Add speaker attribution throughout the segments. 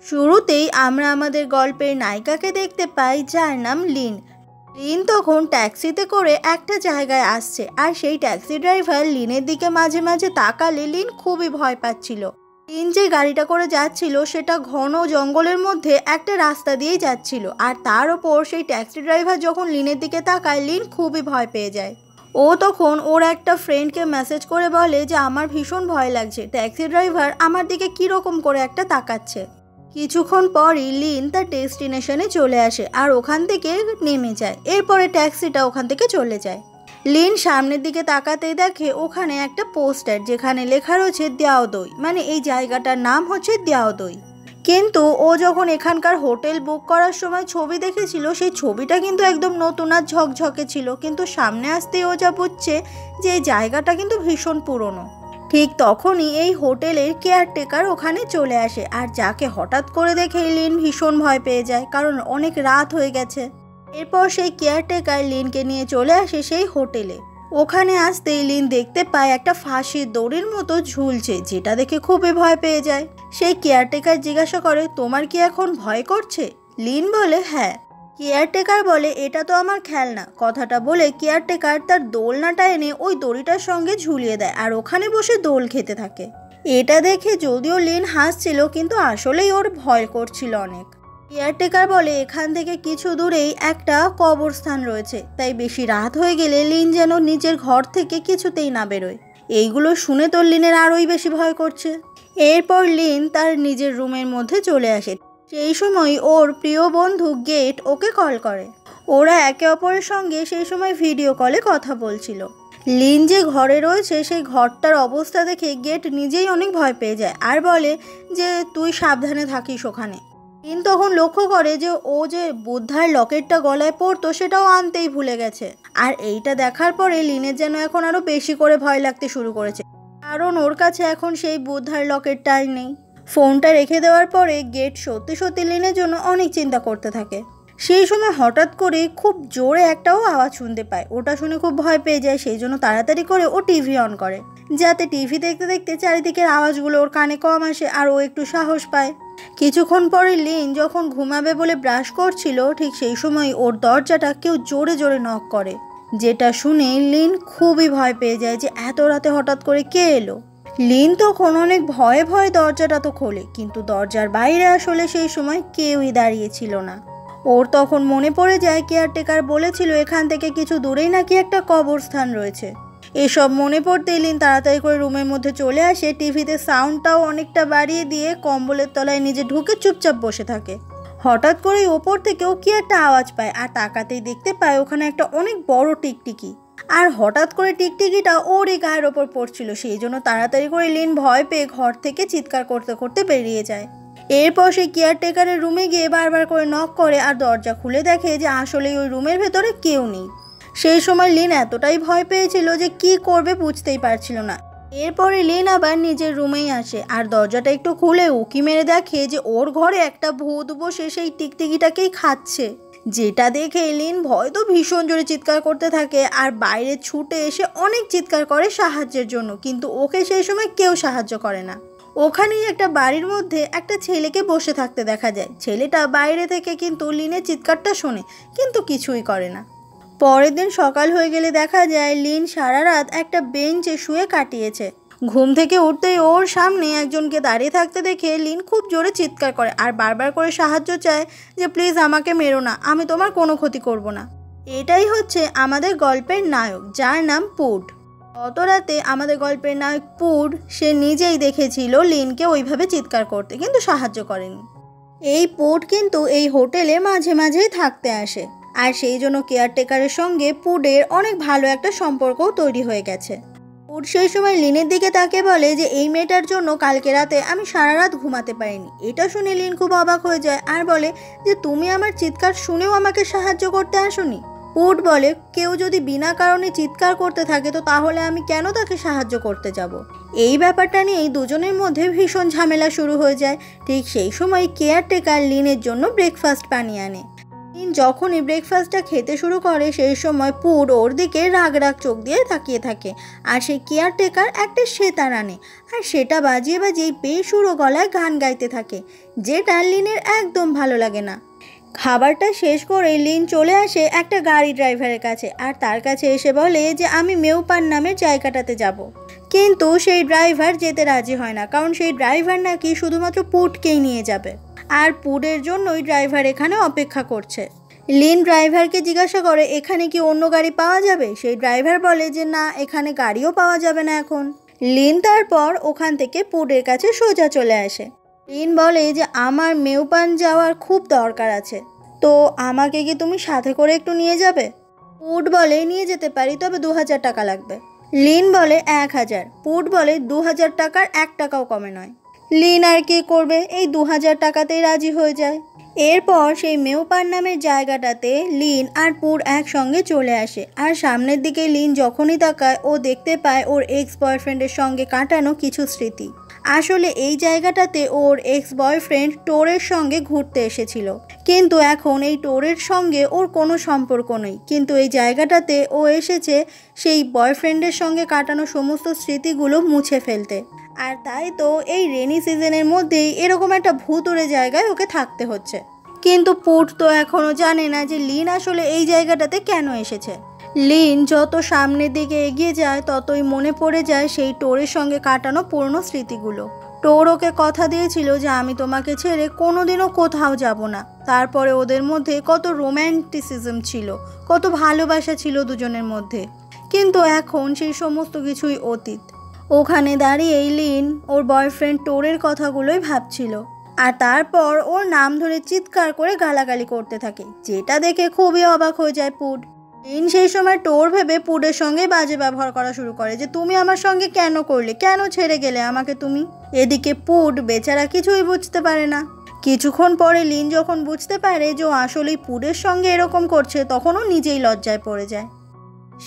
Speaker 1: শুরুতেই আমরা আমাদের গল্পের নায়িকাকে দেখতে পাই, যার নাম লিন। লিন তখন ট্যাক্সিতে করে একটা জায়গায় আসছে, আর সেই ট্যাক্সি ড্রাইভার লিনের দিকে মাঝে মাঝে তাকালে লিন খুবই ভয় পাচ্ছিল। লিন যে গাড়িটা করে যাচ্ছিল সেটা ঘন জঙ্গলের মধ্যে একটা রাস্তা দিয়েই যাচ্ছিল, আর তার ওপর সেই ট্যাক্সি ড্রাইভার যখন লিনের দিকে তাকায়, লিন খুবই ভয় পেয়ে যায়। ও তখন ওর একটা ফ্রেন্ডকে মেসেজ করে বলে যে আমার ভীষণ ভয় লাগছে, ট্যাক্সি ড্রাইভার আমার দিকে কীরকম করে একটা তাকাচ্ছে। কিছুক্ষণ পরই লিন তার ডেস্টিনেশনে চলে আসে আর ওখান থেকে নেমে যায়। এরপরে ট্যাক্সিটা ওখান থেকে চলে যায়। লিন সামনের দিকে তাকাতেই দেখে ওখানে একটা পোস্টার, যেখানে লেখা রয়েছে দেওদই, মানে এই জায়গাটার নাম হচ্ছে দেওদই। কিন্তু ও যখন এখানকার হোটেল বুক করার সময় ছবি দেখেছিল, সেই ছবিটা কিন্তু একদম নতুন আর ঝকঝকে ছিল, কিন্তু সামনে আসতেই ও যা বুঝছে যে এই জায়গাটা কিন্তু ভীষণ পুরনো। ঠিক তখনই এই হোটেলের কেয়ারটেকার ওখানে চলে আসে, আর যাকে হঠাৎ করে দেখে লিন ভীষণ ভয় পেয়ে যায়, কারণ অনেক রাত হয়ে গেছে। এরপর সেই কেয়ারটেকার লিনকে নিয়ে চলে আসে সেই হোটেলে। ওখানে আসতেই লিন দেখতে পায় একটা ফাঁসির দড়ির মতো ঝুলছে, যেটা দেখে খুবই ভয় পেয়ে যায়। সেই কেয়ারটেকার জিজ্ঞাসা করে, তোমার কি এখন ভয় করছে? লিন বলে হ্যাঁ। কেয়ারটেকার বলে, এটা তো আমার খেলনা। কথাটা বলে কেয়ারটেকার তার দোলনাটা এনে ওই দড়িটার সঙ্গে ঝুলিয়ে দেয়, আর ওখানে বসে দোল খেতে থাকে। এটা দেখে যদিও লিন হাসছিল, কিন্তু আসলেই ওর ভয় করছিল অনেক। কেয়ারটেকার বলে, এখান থেকে কিছু দূরেই একটা কবরস্থান রয়েছে, তাই বেশি রাত হয়ে গেলে লিন যেন নিজের ঘর থেকে কিছুতেই না বেরোয়। এইগুলো শুনে তো লিনের আরোই বেশি ভয় করছে। এরপর লিন তার নিজের রুমের মধ্যে চলে আসে। সেই সময় ওর প্রিয় বন্ধু গেট ওকে কল করে। ওরা একে অপরের সঙ্গে সেই সময় ভিডিও কলে কথা বলছিল। লিন যে ঘরে রয়েছে সেই ঘরটার অবস্থা দেখে গেট নিজেই অনেক ভয় পেয়ে যায়, আর বলে যে তুই সাবধানে থাকিস ওখানে। লিন তখন লক্ষ্য করে যে ও যে বুদ্ধার লকেটটা গলায় পরতো সেটাও আনতেই ভুলে গেছে। আর এইটা দেখার পরে লিনের যেন এখন আরও বেশি করে ভয় লাগতে শুরু করেছে, কারণ ওর কাছে এখন সেই বুদ্ধার লকেটটাই নেই। ফোনটা রেখে দেওয়ার পরে গেট সত্যি সত্যি লিনের জন্য অনেক চিন্তা করতে থাকে। সেই সময় হঠাৎ করে খুব জোরে একটাও আওয়াজ শুনতে পায়। ওটা শুনে খুব ভয় পেয়ে যায়, সেই জন্য তাড়াতাড়ি করে ও টিভি অন করে, যাতে টিভি দেখতে দেখতে চারিদিকের আওয়াজগুলো ওর কানে কম আসে আর ও একটু সাহস পায়। কিছুক্ষণ পরে লিন যখন ঘুমাবে বলে ব্রাশ করছিল, ঠিক সেই সময় ওর দরজাটা কেউ জোরে জোরে নক করে, যেটা শুনে লিন খুবই ভয় পেয়ে যায় যে এত রাতে হঠাৎ করে কে এলো। লিন তখন অনেক ভয়ে ভয়ে দরজাটা তো খোলে, কিন্তু দরজার বাইরে আসলে সেই সময় কেউই দাঁড়িয়েছিল না। ওর তখন মনে পড়ে যায় কেয়ারটেকার বলেছিল এখান থেকে কিছু দূরেই নাকি একটা কবরস্থান রয়েছে। এসব মনে পড়তেই লিন তাড়াতাড়ি করে রুমের মধ্যে চলে আসে। টিভিতে সাউন্ডটাও অনেকটা বাড়িয়ে দিয়ে কম্বলের তলায় নিজে ঢুকে চুপচাপ বসে থাকে। হঠাৎ করেই ওপর থেকেও কি একটা আওয়াজ পায়, আর তাকাতেই দেখতে পায় ওখানে একটা অনেক বড় টিকটিকি। আর হঠাৎ করে টিকটিকিটা ওরই গায়ের ওপর পড়ছিল, সেই জন্য তাড়াতাড়ি করে লিন ভয় পেয়ে ঘর থেকে চিৎকার করতে করতে বেরিয়ে যায়। এরপর সে কেয়ারটেকারের রুমে গিয়ে বারবার করে নক করে, আর দরজা খুলে দেখে যে আসলেই ওই রুমের ভেতরে কেউ নেই। সেই সময় লিন এতটাই ভয় পেয়েছিল যে কি করবে বুঝতেই পারছিল না। এরপরে লিন আবার নিজের রুমেই আসে, আর দরজাটা একটু খুলে উকি মেরে দেখে যে ওর ঘরে একটা ভূত বসে সেই টিকটিকিটাকেই খাচ্ছে, যেটা দেখে লিন ভয় তো ভীষণ জোরে চিৎকার করতে থাকে, আর বাইরে ছুটে এসে অনেক চিৎকার করে সাহায্যের জন্য, কিন্তু ওকে সেই সময় কেউ সাহায্য করে না। ওখানেই একটা বাড়ির মধ্যে একটা ছেলেকে বসে থাকতে দেখা যায়। ছেলেটা বাইরে থেকে কিন্তু লিনের চিৎকারটা শোনে, কিন্তু কিছুই করে না। পরের দিন সকাল হয়ে গেলে দেখা যায় লিন সারা রাত একটা বেঞ্চে শুয়ে কাটিয়েছে। ঘুম থেকে উঠতেই ওর সামনে একজনকে দাঁড়িয়ে থাকতে দেখে লিন খুব জোরে চিৎকার করে, আর বারবার করে সাহায্য চায় যে প্লিজ আমাকে মেরো না, আমি তোমার কোনো ক্ষতি করব না। এটাই হচ্ছে আমাদের গল্পের নায়ক, যার নাম পুড। অত রাতে আমাদের গল্পের নায়ক পুড সে নিজেই দেখেছিল লিনকে ওইভাবে চিৎকার করতে, কিন্তু সাহায্য করেনি। এই পুড কিন্তু এই হোটেলে মাঝে মাঝেই থাকতে আসে, আর সেই জন্য কেয়ারটেকারের সঙ্গে পুডের অনেক ভালো একটা সম্পর্কও তৈরি হয়ে গেছে। পুড সেই সময় লিনের দিকে তাকে বলে যে এই মেয়েটার জন্য কালকে রাতে আমি সারা রাত ঘুমাতে পারিনি। এটা শুনে লিন খুব অবাক হয়ে যায়, আর বলে যে তুমি আমার চিৎকার শুনেও আমাকে সাহায্য করতে আসোনি। পুড বলে কেউ যদি বিনা কারণে চিৎকার করতে থাকে তো তাহলে আমি কেন তাকে সাহায্য করতে যাব। এই ব্যাপারটা নিয়েই দুজনের মধ্যে ভীষণ ঝামেলা শুরু হয়ে যায়। ঠিক সেই সময় কেয়ারটেকার লিনের জন্য ব্রেকফাস্ট বানিয়ে আনে। লিন যখনই ব্রেকফাস্টটা খেতে শুরু করে সেই সময় পুড ওর দিকে রাগ রাগ চোখ দিয়ে তাকিয়ে থাকে। আর সেই কেয়ারটেকার একটা সেতার আনে আর সেটা বাজিয়ে বাজিয়ে বেসুরো গলায় গান গাইতে থাকে, যেটা লিনের একদম ভালো লাগে না। খাবারটা শেষ করে লিন চলে আসে একটা গাড়ি ড্রাইভারের কাছে আর তার কাছে এসে বলে যে আমি মেউপান নামের জায়গাটাতে যাব। কিন্তু সেই ড্রাইভার যেতে রাজি হয় না, কারণ সেই ড্রাইভার নাকি শুধুমাত্র পুডকেই নিয়ে যাবে আর পুডের জন্যই ড্রাইভার এখানে অপেক্ষা করছে। লিন ড্রাইভারকে জিজ্ঞাসা করে এখানে কি অন্য গাড়ি পাওয়া যাবে। সেই ড্রাইভার বলে যে না, এখানে গাড়িও পাওয়া যাবে না এখন। লিন তারপর ওখান থেকে পুডের কাছে সোজা চলে আসে। লিন বলে যে আমার মেউপান যাওয়ার খুব দরকার আছে, তো আমাকে কি তুমি সাথে করে একটু নিয়ে যাবে। পুড বলে নিয়ে যেতে পারি, তবে 2000 টাকা লাগবে। লিন বলে 1000। পুড বলে 2000 টাকার 1 টাকাও কমে নয়। লিন আর কি করবে, এই 2000 টাকাতেই রাজি হয়ে যায়। এরপর সেই মেউপান নামের জায়গাটাতে লিন আর পুড একসঙ্গে চলে আসে আর সামনের দিকে লিন যখনই তাকায় ও দেখতে পায় ওর এক্স বয়ফ্রেন্ডের সঙ্গে কাটানো কিছু স্মৃতি। আসলে এই জায়গাটাতে ওর এক্স বয়ফ্রেন্ড টোরের সঙ্গে ঘুরতে এসেছিল, কিন্তু এখন এই টোরের সঙ্গে ওর কোনো সম্পর্ক নেই, কিন্তু এই জায়গাটাতে ও এসেছে সেই বয়ফ্রেন্ডের সঙ্গে কাটানো সমস্ত স্মৃতিগুলো মুছে ফেলতে। আর তাই তো এই রেনি সিজনের মধ্যেই এরকম একটা ভূতুড়ে জায়গায় ওকে থাকতে হচ্ছে। কিন্তু পুড তো এখনও জানে না যে লিন আসলে এই জায়গাটাতে কেন এসেছে। লিন যত সামনের দিকে এগিয়ে যায় ততই মনে পড়ে যায় সেই টোরের সঙ্গে কাটানো পুরনো স্মৃতিগুলো। টোর ওকে কথা দিয়েছিল যে আমি তোমাকে ছেড়ে কোনোদিনও কোথাও যাব না। তারপরে ওদের মধ্যে কত রোম্যান্টিসিজম ছিল, কত ভালোবাসা ছিল দুজনের মধ্যে, কিন্তু এখন সেই সমস্ত কিছুই অতীত। ওখানে দাঁড়িয়েই লিন ওর বয়ফ্রেন্ড টোরের কথাগুলোই ভাবছিল আর তারপর ওর নাম ধরে চিৎকার করে গালাগালি করতে থাকে, যেটা দেখে খুবই অবাক হয়ে যায় পুড। লিন সেই সময় টোর ভেবে পুডের সঙ্গে বাজে ব্যবহার করা শুরু করে যে তুমি আমার সঙ্গে কেন করলে, কেন ছেড়ে গেলে আমাকে তুমি। এদিকে পুড বেচারা কিছুই বুঝতে পারে না। কিছুক্ষণ পরে লিন যখন বুঝতে পারে যে ও আসলেই পুডের সঙ্গে এরকম করছে, তখন ও নিজেই লজ্জায় পড়ে যায়।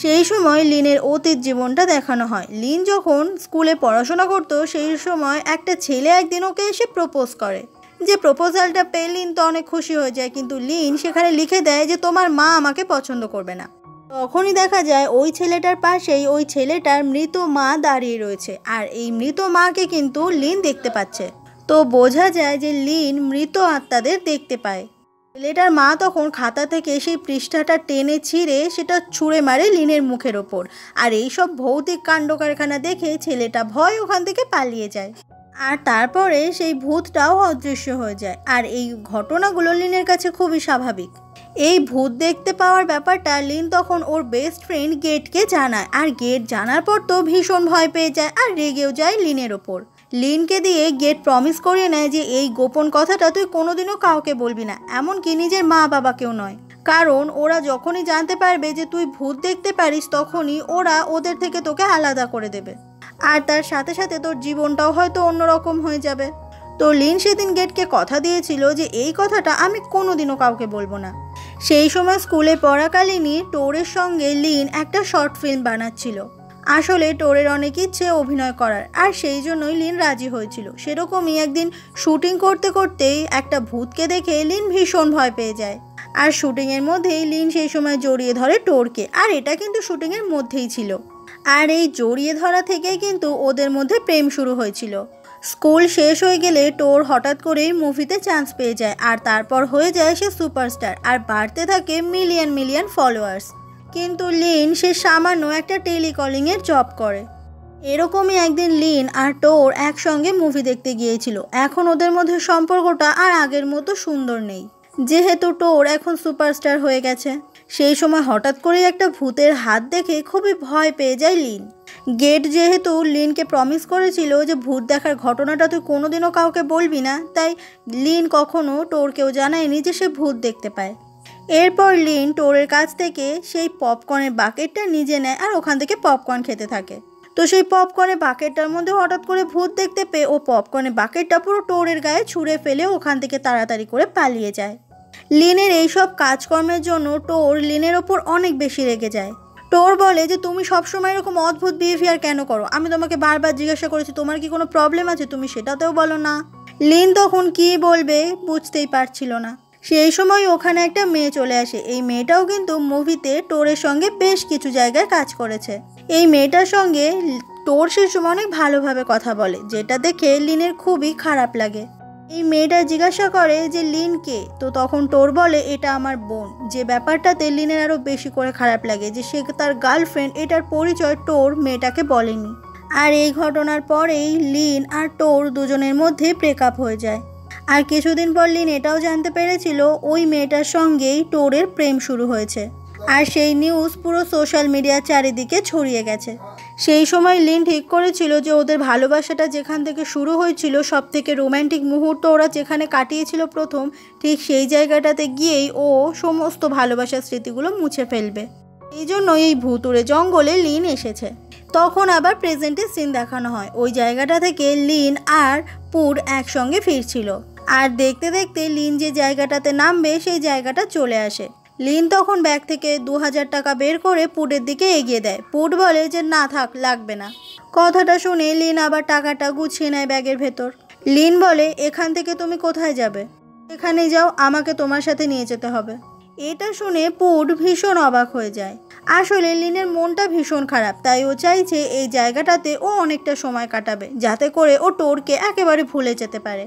Speaker 1: সেই সময় লিনের অতীত জীবনটা দেখানো হয়। লিন যখন স্কুলে পড়াশোনা করতো সেই সময় একটা ছেলে একদিন ওকে এসে প্রপোজ করে। যে প্রপোজালটা পেয়ে লিন তো অনেক খুশি হয়ে যায়, কিন্তু লিন সেখানে লিখে দেয় যে তোমার মা আমাকে পছন্দ করবে না। তখনই দেখা যায় ওই ছেলেটার পাশেই ওই ছেলেটার মৃত মা দাঁড়িয়ে রয়েছে আর এই মৃত মাকে কিন্তু লিন দেখতে পাচ্ছে। তো বোঝা যায় যে লিন মৃত আত্মাদের দেখতে পায়। ছেলেটার মা তখন খাতা থেকে সেই পৃষ্ঠাটা টেনে ছিঁড়ে সেটা ছুঁড়ে মারে লিনের মুখের ওপর। আর এইসব ভৌতিক কাণ্ড কারখানা দেখে ছেলেটা ভয় ওখান থেকে পালিয়ে যায় আর তারপরে সেই ভূতটাও অদৃশ্য হয়ে যায়। আর এই ঘটনাগুলো লিনের কাছে খুবই স্বাভাবিক। এই ভূত দেখতে পাওয়ার ব্যাপারটা লিন তখন ওর বেস্ট ফ্রেন্ড গেটকে জানায় আর গেট জানার পর তো ভীষণ ভয় পেয়ে যায় আর রেগেও যায় লিনের ওপর। লিনকে দিয়ে গেট প্রমিস করিয়ে নেয় যে এই গোপন কথাটা তুই কোনোদিনও কাউকে বলবি না, এমনকি নিজের মা বাবাকেও নয়, কারণ ওরা যখনই জানতে পারবে যে তুই ভূত দেখতে পারিস তখনই ওরা ওদের থেকে তোকে আলাদা করে দেবে আর তার সাথে সাথে তোর জীবনটাও হয়তো অন্যরকম হয়ে যাবে। তো লিন সেদিন গেটকে কথা দিয়েছিল যে এই কথাটা আমি কোনোদিনও কাউকে বলবো না। সেই সময় স্কুলে পড়াকালীনই টোরের সঙ্গে লিন একটা শর্ট ফিল্ম বানাচ্ছিল। আসলে টোরের অনেক ইচ্ছে অভিনয় করার আর সেই জন্যই লিন রাজি হয়েছিল। সেরকমই একদিন শুটিং করতে করতেই একটা ভূতকে দেখে লিন ভীষণ ভয় পেয়ে যায় আর শুটিংয়ের মধ্যেই লিন সেই সময় জড়িয়ে ধরে টোরকে, আর এটা কিন্তু শুটিংয়ের মধ্যেই ছিল। আর এই জড়িয়ে ধরা থেকেই কিন্তু ওদের মধ্যে প্রেম শুরু হয়েছিল। স্কুল শেষ হয়ে গেলে টোর হঠাৎ করেই মুভিতে চান্স পেয়ে যায় আর তারপর হয়ে যায় সে সুপারস্টার আর বাড়তে থাকে মিলিয়ন মিলিয়ন ফলোয়ার্স। কিন্তু লিন সে সামান্য একটা টেলিকলিংয়ের জব করে। এরকমই একদিন লিন আর টোর একসঙ্গে মুভি দেখতে গিয়েছিল। এখন ওদের মধ্যে সম্পর্কটা আর আগের মতো সুন্দর নেই, যেহেতু টোর এখন সুপারস্টার হয়ে গেছে। সেই সময় হঠাৎ করেই একটা ভূতের হাত দেখে খুবই ভয় পেয়ে যায় লিন। গেট যেহেতু লিনকে প্রমিস করেছিল যে ভূত দেখার ঘটনাটা তুই কোনোদিনও কাউকে বলবি না, তাই লিন কখনো টোরকেও জানায়নি যে সে ভূত দেখতে পায়। এরপর লিন টোরের কাছ থেকে সেই পপকর্নের বাকেটটা নিজে নেয় আর ওখান থেকে পপকর্ন খেতে থাকে। তো সেই পপকর্নের বাকেটটার মধ্যে হঠাৎ করে ভূত দেখতে পেয়ে ও পপকর্নের বাকেটটা পুরো টোরের গায়ে ছুঁড়ে ফেলে ওখান থেকে তাড়াতাড়ি করে পালিয়ে যায়। লিনের এইসব কাজকর্মের জন্য টোর লিনের ওপর অনেক বেশি রেগে যায়। টোর বলে যে তুমি সবসময় এরকম অদ্ভুত বিহেভিয়ার কেন করো, আমি তোমাকে বারবার জিজ্ঞাসা করেছি তোমার কি কোনো প্রবলেম আছে, তুমি সেটাতেও বলো না। লিন তখন কি বলবে বুঝতেই পারছিল না। সেই সময় ওখানে একটা মেয়ে চলে আসে। এই মেয়েটাও কিন্তু মুভিতে টোরের সঙ্গে বেশ কিছু জায়গায় কাজ করেছে। এই মেয়েটার সঙ্গে টোর সেই সময় অনেক ভালোভাবে কথা বলে, যেটা দেখে লিনের খুবই খারাপ লাগে। এই মেয়েটা জিজ্ঞাসা করে যে লিন কে, তো তখন টোর বলে এটা আমার বোন। যে ব্যাপারটাতে লিনের আরও বেশি করে খারাপ লাগে যে সে তার গার্লফ্রেন্ড, এটার পরিচয় টোর মেয়েটাকে বলেনি। আর এই ঘটনার পরেই লিন আর টোর দুজনের মধ্যে ব্রেকআপ হয়ে যায়। আর কিছুদিন পর লিন এটাও জানতে পেরেছিল ওই মেয়েটার সঙ্গেই টোরের প্রেম শুরু হয়েছে। আর সেই নিউজ পুরো সোশ্যাল মিডিয়ার চারিদিকে ছড়িয়ে গেছে। সেই সময় লিন ঠিক করেছিল যে ওদের ভালোবাসাটা যেখান থেকে শুরু হয়েছিল, সব থেকে রোম্যান্টিক মুহূর্ত ওরা যেখানে কাটিয়েছিল প্রথম, ঠিক সেই জায়গাটাতে গিয়েই ও সমস্ত ভালোবাসার স্মৃতিগুলো মুছে ফেলবে। এই জন্য এই ভুতুড়ে জঙ্গলে লিন এসেছে। তখন আবার প্রেজেন্টের সিন দেখানো হয়। ওই জায়গাটা থেকে লিন আর পুড একসঙ্গে ফিরছিল। আর দেখতে দেখতে লিন যে জায়গাটাতে নামবে সেই জায়গাটা চলে আসে। লিন তখন ব্যাগ থেকে 2000 টাকা বের করে পুডের দিকে এগিয়ে দেয়। পুড বলে যে না থাক, লাগবে না। কথাটা শুনে লিন আবার টাকাটা গুছিয়ে নেয় ব্যাগের ভেতর। লিন বলে এখান থেকে তুমি কোথায় যাবে? এখানে যাও, আমাকে তোমার সাথে নিয়ে যেতে হবে। এটা শুনে পুড ভীষণ অবাক হয়ে যায়। আসলে লিনের মনটা ভীষণ খারাপ, তাই ও চাইছে এই জায়গাটাতে ও অনেকটা সময় কাটাবে, যাতে করে ও টোরকে একেবারে ভুলে যেতে পারে।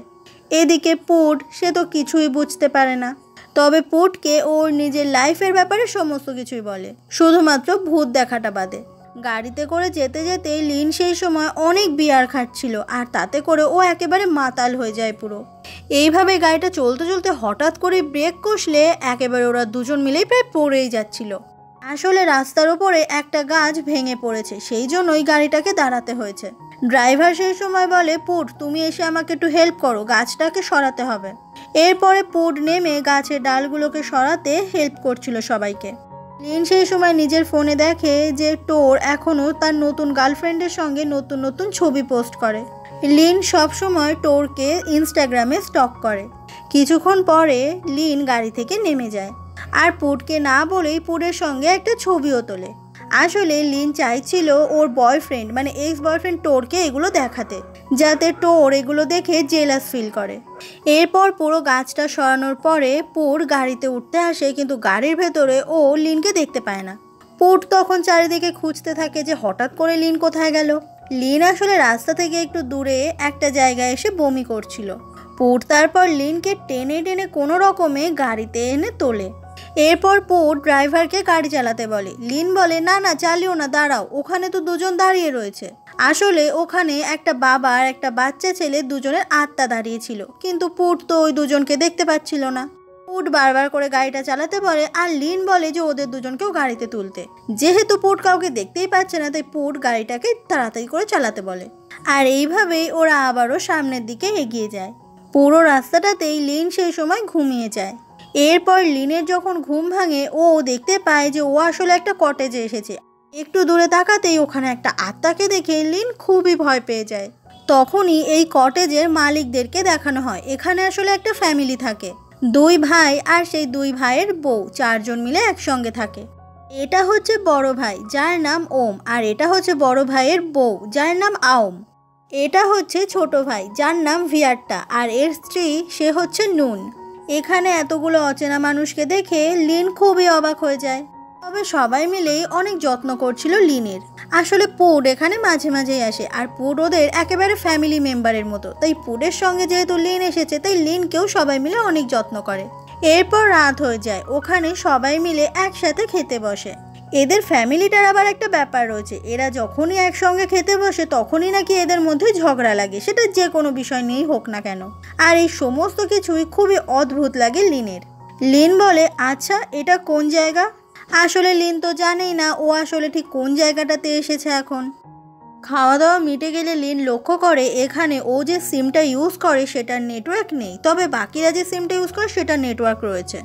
Speaker 1: এদিকে পুড সে তো কিছুই বুঝতে পারে না। তবে পুডকে ওর নিজের লাইফের ব্যাপারে সমস্ত কিছুই বলে, শুধুমাত্র ভূত দেখাটা বাদে। গাড়িতে করে যেতে যেতে লিন সেই সময় অনেক বিয়ার খাচ্ছিল, আর তাতে করে ও একেবারে মাতাল হয়ে যায় পুরো। এইভাবে গাড়িটা চলতে চলতে হঠাৎ করে ব্রেক কষলে একেবারে ওরা দুজন মিলেই প্রায় পড়েই যাচ্ছিল। আসলে রাস্তার ওপরে একটা গাছ ভেঙে পড়েছে, সেই জন্যই গাড়িটাকে দাঁড়াতে হয়েছে। ড্রাইভার সেই সময় বলে পুড তুমি এসে আমাকে একটু হেল্প করো, গাছটাকে সরাতে হবে। এরপরে পুড নেমে গাছের ডালগুলোকে সরাতে হেল্প করছিল সবাইকে। লিন সেই সময় নিজের ফোনে দেখে যে টোর এখনও তার নতুন গার্লফ্রেন্ডের সঙ্গে নতুন নতুন ছবি পোস্ট করে। লিন সবসময় টোরকে ইনস্টাগ্রামে স্টক করে। কিছুক্ষণ পরে লিন গাড়ি থেকে নেমে যায় আর পুডকে না বলেই পুডের সঙ্গে একটা ছবিও তোলে। আসলে লিন চাইছিল ওর বয়ফ্রেন্ড মানে এক্স বয়ফ্রেন্ড টোরকে এগুলো দেখাতে, যাতে টোর এগুলো দেখে জেলাস ফিল করে। এরপর পুরো গাছটা সরানোর পরে পুড গাড়িতে উঠতে আসে, কিন্তু গাড়ির ভেতরে ও লিনকে দেখতে পায় না। পুড তখন চারিদিকে খুঁজতে থাকে যে হঠাৎ করে লিন কোথায় গেল। লিন আসলে রাস্তা থেকে একটু দূরে একটা জায়গায় এসে বমি করছিল। পুড তারপর লিনকে টেনে টেনে কোনো রকমে গাড়িতে এনে তোলে। এরপর পুড ড্রাইভারকে গাড়ি চালাতে বলে। লিন বলে না না, চালিও না, দাঁড়াও, ওখানে তো দুজন দাঁড়িয়ে রয়েছে। আসলে ওখানে একটা বাবা আর একটা বাচ্চা ছেলে দুজনের আত্মা দাঁড়িয়েছিল, কিন্তু পুড তো ওই দুজনকে দেখতে পাচ্ছিল না। পুড বারবার করে গাড়িটা চালাতে বলে আর লিন বলে যে ওদের দুজনকেও গাড়িতে তুলতে। যেহেতু পুড কাউকে দেখতেই পাচ্ছে না, তাই পুড গাড়িটাকে তাড়াতাড়ি করে চালাতে বলে। আর এইভাবেই ওরা আবারও সামনের দিকে এগিয়ে যায়। পুরো রাস্তাটাতেই লিন সেই সময় ঘুমিয়ে যায়। এরপর লিনের যখন ঘুম ভাঙে ও দেখতে পায় যে ও আসলে একটা কটেজে এসেছে। একটু দূরে তাকাতেই ওখানে একটা আত্মাকে দেখে লিন খুবই ভয় পেয়ে যায়। তখনই এই কটেজের মালিকদেরকে দেখানো হয়। এখানে আসলে একটা ফ্যামিলি থাকে, 2 ভাই আর সেই 2 ভাইয়ের বউ, 4 জন মিলে একসঙ্গে থাকে। এটা হচ্ছে বড় ভাই যার নাম ওম, আর এটা হচ্ছে বড় ভাইয়ের বউ যার নাম আওম। এটা হচ্ছে ছোট ভাই যার নাম ভিয়াট্টা, আর এর স্ত্রী সে হচ্ছে নুন। এখানে এতগুলো অচেনা মানুষকে দেখে লিন খুবই অবাক হয়ে যায়। তবে সবাই মিলেই অনেক যত্ন করছিল লিনের। আসলে পুড এখানে মাঝে মাঝেই আসে, আর পুড ওদের একেবারে ফ্যামিলি মেম্বারের মতো। তাই পুডের সঙ্গে যেহেতু লিন এসেছে, তাই লিনকেও সবাই মিলে অনেক যত্ন করে। এরপর রাত হয়ে যায়, ওখানে সবাই মিলে একসাথে খেতে বসে। এদের ফ্যামিলিটার আবার একটা ব্যাপার রয়েছে, এরা যখনই একসঙ্গে খেতে বসে তখনই নাকি এদের মধ্যে ঝগড়া লাগে, সেটা যে কোনো বিষয় নিয়েই হোক না কেন। আর এই সমস্ত কিছুই খুবই অদ্ভুত লাগে লিনের। লিন বলে আচ্ছা এটা কোন জায়গা? আসলে লিন তো জানেই না ও আসলে ঠিক কোন জায়গাটাতে এসেছে। এখন খাওয়া দাওয়া মিটে গেলে লিন লক্ষ্য করে এখানে ও যে সিমটা ইউজ করে সেটার নেটওয়ার্ক নেই, তবে বাকিরা যে সিমটা ইউজ করে সেটার নেটওয়ার্ক রয়েছে।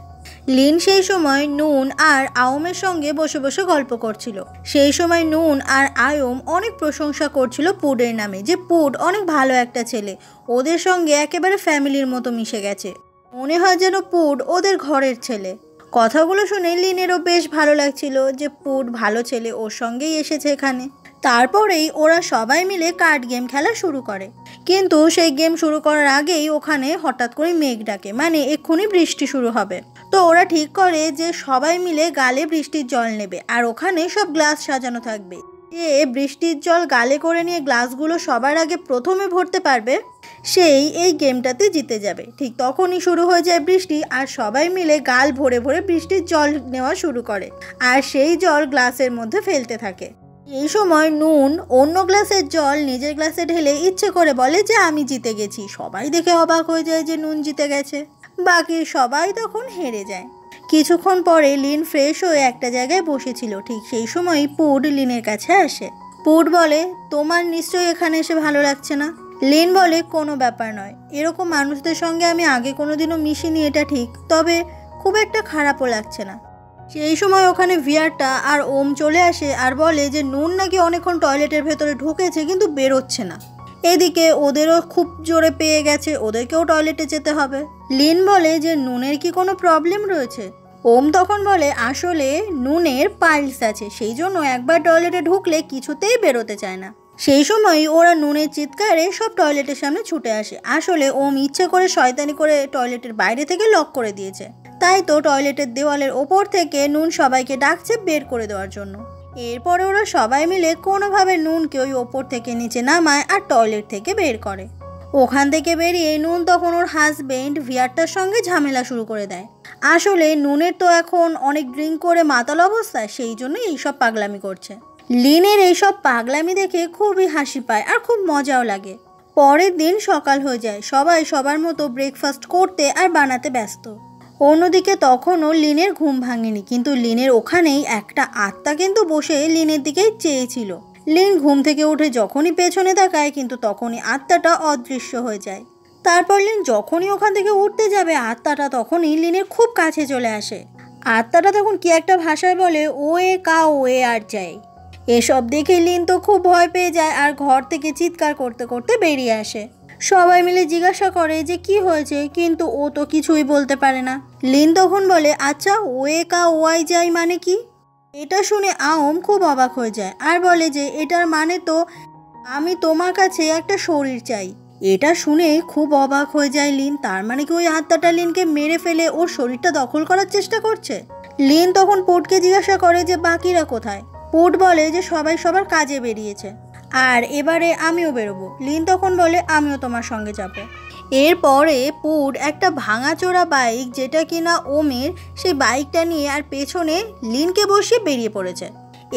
Speaker 1: লিন সেই সময় নুন আর আওমের সঙ্গে বসে বসে গল্প করছিল। সেই সময় নুন আর আয়ম অনেক প্রশংসা করছিল পুডের নামে, যে পুড অনেক ভালো একটা ছেলে, ওদের সঙ্গে একেবারে ফ্যামিলির মতো মিশে গেছে, মনে হয় যেন পুড ওদের ঘরের ছেলে। কথাগুলো শুনে লিনেরও বেশ ভালো লাগছিল যে পুড ভালো ছেলে, ওর সঙ্গেই এসেছে এখানে। তারপরেই ওরা সবাই মিলে কার্ড গেম খেলা শুরু করে। কিন্তু সেই গেম শুরু করার আগেই ওখানে হঠাৎ করে মেঘ ডাকে, মানে এক্ষুনি বৃষ্টি শুরু হবে। তো ওরা ঠিক করে যে সবাই মিলে গালে বৃষ্টির জল নেবে, আর ওখানে সব গ্লাস সাজানো থাকবে। যে বৃষ্টির জল গালে করে নিয়ে গ্লাসগুলো সবার আগে প্রথমে ভরতে পারবে সেই এই গেমটাতে জিতে যাবে। ঠিক তখনই শুরু হয়ে যায় বৃষ্টি, আর সবাই মিলে গাল ভরে ভরে বৃষ্টির জল নেওয়া শুরু করে, আর সেই জল গ্লাসের মধ্যে ফেলতে থাকে। এই সময় নুন অন্য গ্লাসের জল নিজের গ্লাসে ঢেলে ইচ্ছে করে বলে যে আমি জিতে গেছি। সবাই দেখে অবাক হয়ে যায় যে নুন জিতে গেছে, বাকি সবাই তখন হেরে যায়। কিছুক্ষণ পরে লিন ফ্রেশ হয়ে একটা জায়গায় বসেছিল, ঠিক সেই সময় পুড লিনের কাছে আসে। পুড বলে, তোমার নিশ্চয়ই এখানে এসে ভালো লাগছে না? লিন বলে, কোনো ব্যাপার নয়, এরকম মানুষদের সঙ্গে আমি আগে কোনোদিনও মিশিনি এটা ঠিক, তবে খুব একটা খারাপও লাগছে না। সেই সময় ওখানে ভিয়ারটা আর ওম চলে আসে আর বলে যে নুন নাকি অনেকক্ষণ টয়লেটের ভেতরে ঢুকেছে কিন্তু বেরোচ্ছে না। এদিকে ওদেরও খুব জোরে পেয়ে গেছে, ওদেরকেও টয়লেটে যেতে হবে। লিন বলে যে নুনের কি কোনো প্রবলেম রয়েছে? ওম তখন বলে আসলে নুনের পাইলস আছে, সেই জন্য একবার টয়লেটে ঢুকলে কিছুতেই বেরোতে চায় না। সেই সময় ওরা নুনের চিৎকারে সব টয়লেটের সামনে ছুটে আসে। আসলে ওম ইচ্ছে করে শয়তানি করে টয়লেটের বাইরে থেকে লক করে দিয়েছে, তাই তো টয়লেটের দেওয়ালের ওপর থেকে নুন সবাইকে ডাকছে বের করে দেওয়ার জন্য। এরপরে ওরা সবাই মিলে কোনোভাবে নুনকে ওই ওপর থেকে নিচে নামায় আর টয়লেট থেকে বের করে। ওখান থেকে বেরিয়ে নুন তখন ওর হাজবেন্ড ভিয়ারটার সঙ্গে ঝামেলা শুরু করে দেয়। আসলে নুনের তো এখন অনেক ড্রিঙ্ক করে মাতাল অবস্থা, সেই জন্য এইসব পাগলামি করছে। লিনের এইসব পাগলামি দেখে খুবই হাসি পায় আর খুব মজাও লাগে। পরের দিন সকাল হয়ে যায়, সবাই সবার মতো ব্রেকফাস্ট করতে আর বানাতে ব্যস্ত। অন্যদিকে তখনও লিনের ঘুম ভাঙেনি, কিন্তু লিনের ওখানেই একটা আত্মা কিন্তু বসে লিনের দিকেই চেয়েছিল। লিন ঘুম থেকে উঠে যখনই পেছনে তাকায় কিন্তু তখনই আত্মাটা অদৃশ্য হয়ে যায়। তারপর লিন যখনই ওখান থেকে উঠতে যাবে আত্মাটা তখনই লিনের খুব কাছে চলে আসে। আত্মাটা তখন কি একটা ভাষায় বলে ওয়ে কা ওয়ে আর যায়। এসব দেখে লিন তো খুব ভয় পেয়ে যায় আর ঘর থেকে চিৎকার করতে করতে বেরিয়ে আসে। সবাই মিলে জিজ্ঞাসা করে যে কি হয়েছে, কিন্তু ও তো কিছুই বলতে পারে না। লিন তখন বলে আচ্ছা ওয়ে কা ওয়াই যায় মানে কি? এটা শুনে আওম খুব অবাক হয়ে যায় আর বলে যে এটার মানে তো আমি তোমার কাছে একটা শরীর চাই। এটা শুনে খুব অবাক হয়ে যায় লিন, তার মানে কি ওই আত্মাটা লিনকে মেরে ফেলে ওর শরীরটা দখল করার চেষ্টা করছে? লিন তখন পুটকে জিজ্ঞাসা করে যে বাকিরা কোথায়? পুট বলে যে সবাই সবার কাজে বেরিয়েছে আর এবারে আমিও বেরোবো। লিন তখন বলে আমিও তোমার সঙ্গে যাব। এরপরে পুট একটা ভাঙাচোরা বাইক, যেটা কিনা ওমের, সেই বাইকটা নিয়ে আর পেছনে লিনকে বসিয়ে বেরিয়ে পড়েছে।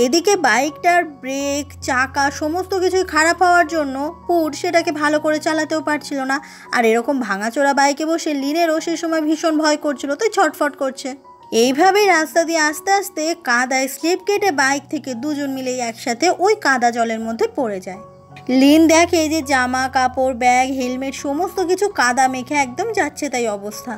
Speaker 1: এদিকে বাইকটার ব্রেক চাকা সমস্ত কিছুই খারাপ হওয়ার জন্য পুট সেটাকে ভালো করে চালাতেও পারছিল না, আর এরকম ভাঙাচোরা বাইকে বসে লিনেরও সেই সময় ভীষণ ভয় করছিল, তাই ছটফট করছে। এইভাবেই রাস্তা দিয়ে আস্তে আস্তে কাদায় স্লিপ কেটে বাইক থেকে দুজন মিলে একসাথে ওই কাদা জলের মধ্যে পড়ে যায়। লিন দেখে যে জামা কাপড় ব্যাগ হেলমেট সমস্ত কিছু কাদা মেখে একদম যাচ্ছে তাই অবস্থা।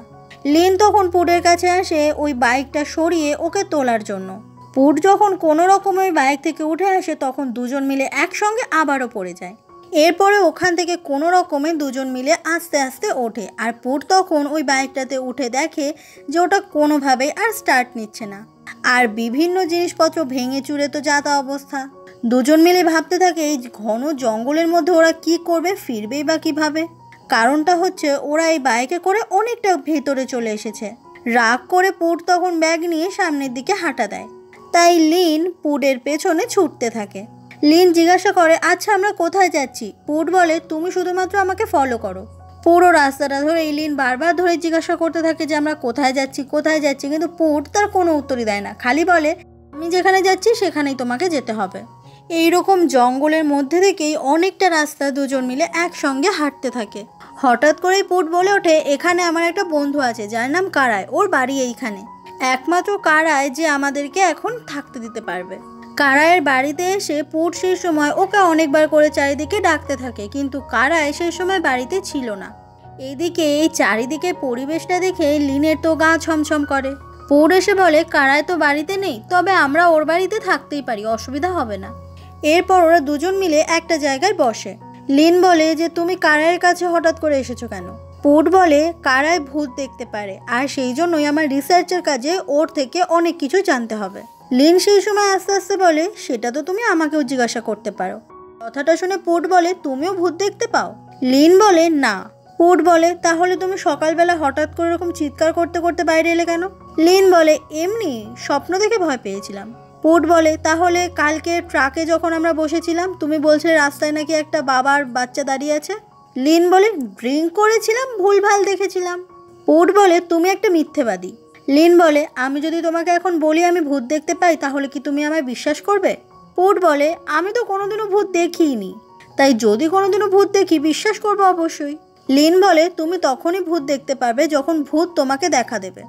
Speaker 1: লিন তখন পুটের কাছে আসে ওই বাইকটা সরিয়ে ওকে তোলার জন্য। পুট যখন কোনো রকম ওই বাইক থেকে উঠে আসে তখন দুজন মিলে একসঙ্গে আবারও পড়ে যায়। এরপরে ওখান থেকে কোনো রকমে দুজন মিলে আস্তে আস্তে ওঠে, আর পুট তখন ওই বাইকটাতে উঠে দেখে যে ওটা কোনোভাবেই আর স্টার্ট নিচ্ছে না, আর বিভিন্ন জিনিসপত্র ভেঙে চুরে তো যা তা অবস্থা। দুজন মিলে ভাবতে থাকে এই ঘন জঙ্গলের মধ্যে ওরা কি করবে, ফিরবেই বা কীভাবে। কারণটা হচ্ছে ওরা এই বাইকে করে অনেকটা ভেতরে চলে এসেছে। রাগ করে পুট তখন ব্যাগ নিয়ে সামনের দিকে হাঁটা দেয়, তাই লিন পুটের পেছনে ছুটতে থাকে। লিন জিজ্ঞাসা করে আচ্ছা আমরা কোথায় যাচ্ছি? পুট বলে তুমি শুধুমাত্র আমাকে ফলো করো। পুরো রাস্তাটা ধরে লিন বারবার ধরে জিজ্ঞাসা করতে থাকে যে আমরা কোথায় যাচ্ছি কোথায় যাচ্ছি, কিন্তু পুট তার কোনো উত্তরই দেয় না, খালি বলে আমি যেখানে যাচ্ছি সেখানেই তোমাকে যেতে হবে। এইরকম জঙ্গলের মধ্যে থেকেই অনেকটা রাস্তা দুজন মিলে একসঙ্গে হাঁটতে থাকে। হঠাৎ করেই পুট বলে ওঠে এখানে আমার একটা বন্ধু আছে যার নাম কারায়, ওর বাড়ি এইখানে। একমাত্র কারায় যে আমাদেরকে এখন থাকতে দিতে পারবে। কারায়ের বাড়িতে এসে পুট সেই সময় ওকে অনেকবার করে চারিদিকে ডাকতে থাকে, কিন্তু কারায় সেই সময় বাড়িতে ছিল না। এইদিকে এই চারিদিকে পরিবেশটা দেখে লিনের তো গা ছমছম করে। পুট এসে বলে কারায় তো বাড়িতে নেই, তবে আমরা ওর বাড়িতে থাকতেই পারি, অসুবিধা হবে না। এরপর ওরা দুজন মিলে একটা জায়গায় বসে। লিন বলে যে তুমি কারায়ের কাছে হঠাৎ করে এসেছো কেন? পুট বলে কারায় ভূত দেখতে পারে আর সেই জন্যই আমার রিসার্চের কাজে ওর থেকে অনেক কিছু জানতে হবে। লিন সেই সময় আস্তে আস্তে বলে, সেটা তো তুমি আমাকেও জিজ্ঞাসা করতে পারো। কথাটা শুনে পুট বলে, তুমিও ভূত দেখতে পাও? লিন বলে, না। পুট বলে, তাহলে তুমি সকালবেলা হঠাৎ করে এরকম চিৎকার করতে করতে বাইরে এলে কেন? লিন বলে, এমনি স্বপ্ন দেখে ভয় পেয়েছিলাম। পুট বলে, তাহলে কালকে ট্রাকে যখন আমরা বসেছিলাম তুমি বলছিলে রাস্তায় নাকি একটা বাবার বাচ্চা দাঁড়িয়ে আছে? লিন বলে, ড্রিঙ্ক করেছিলাম, ভুলভাল দেখেছিলাম। পুট বলে, তুমি একটা মিথ্যেবাদী। লিন বলে, আমি যদি তোমাকে এখন বলি আমি ভূত দেখতে পাই তাহলে কি তুমি আমায় বিশ্বাস করবে? পুট বলে, আমি তো কোনোদিনও ভূত দেখিনি, তাই যদি কোনোদিনও ভূত দেখি বিশ্বাস করবো অবশ্যই। লিন বলে, তুমি তখনই ভূত দেখতে পারবে যখন ভূত তোমাকে দেখা দেবে,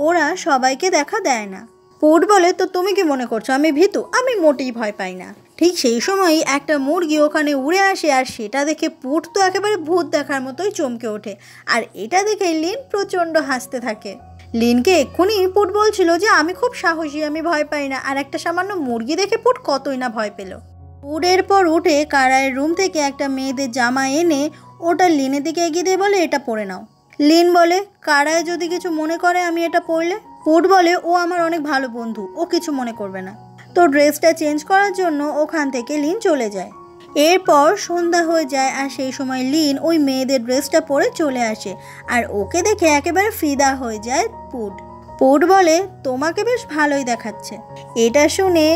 Speaker 1: ওরা সবাইকে দেখা দেয় না। পুট বলে, তো তুমি কি মনে করছো আমি ভীতু? আমি মোটেই ভয় পাই না। ঠিক সেই সময়ই একটা মুরগি ওখানে উড়ে আসে, আর সেটা দেখে পুট তো একেবারে ভূত দেখার মতোই চমকে ওঠে, আর এটা দেখে লিন প্রচণ্ড হাসতে থাকে। লিনকে এক্ষুনি পুট বলছিল যে আমি খুব সাহসী, আমি ভয় পাই না, আর একটা সামান্য মুরগি দেখে পুট কতই না ভয় পেল। পুট এরপর উঠে কারায়ের রুম থেকে একটা মেয়েদের জামা এনে ওটা লিনের দিকে এগিয়ে দিয়ে বলে, এটা পরে নাও। লিন বলে, কারায় যদি কিছু মনে করে আমি এটা পরলে? পুট বলে, ও আমার অনেক ভালো বন্ধু, ও কিছু মনে করবে না। তো ড্রেসটা চেঞ্জ করার জন্য ওখান থেকে লিন চলে যায়। এরপর সন্ধ্যা হয়ে যায়, আর সেই সময় লিন ওই মেয়েদের ড্রেসটা পরে চলে আসে, আর ওকে দেখে একেবারে ফিদা হয়ে যায় পুট। পুট বলে, তোমাকে বেশ ভালোই দেখাচ্ছে। এটা শুনে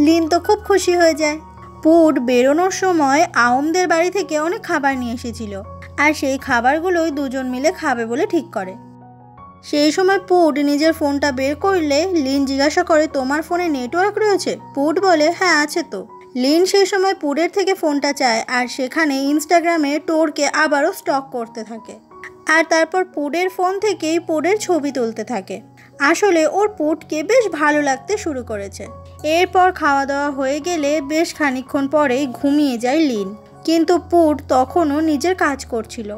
Speaker 1: লিন তো খুব খুশি হয়ে যায়। পুট বেরোনোর সময় আওমদের বাড়ি থেকে অনেক খাবার নিয়ে এসেছিল, আর সেই খাবারগুলোই দুজন মিলে খাবে বলে ঠিক করে। সেই সময় পুট নিজের ফোনটা বের করলে লিন জিজ্ঞাসা করে, তোমার ফোনে নেটওয়ার্ক রয়েছে? পুট বলে, হ্যাঁ আছে তো। লিন সেই সময় পুটের থেকে ফোনটা চায়, আর সেখানে ইনস্টাগ্রামে টোরকে আবারও স্টক করতে থাকে, আর তারপর পুটের ফোন থেকেই পুটের ছবি তুলতে থাকে। আসলে ওর পুটকে বেশ ভালো লাগতে শুরু করেছে। এরপর খাওয়া দাওয়া হয়ে গেলে বেশ খানিকক্ষণ পরেই ঘুমিয়ে যায় লিন, কিন্তু পুট তখনও নিজের কাজ করছিল।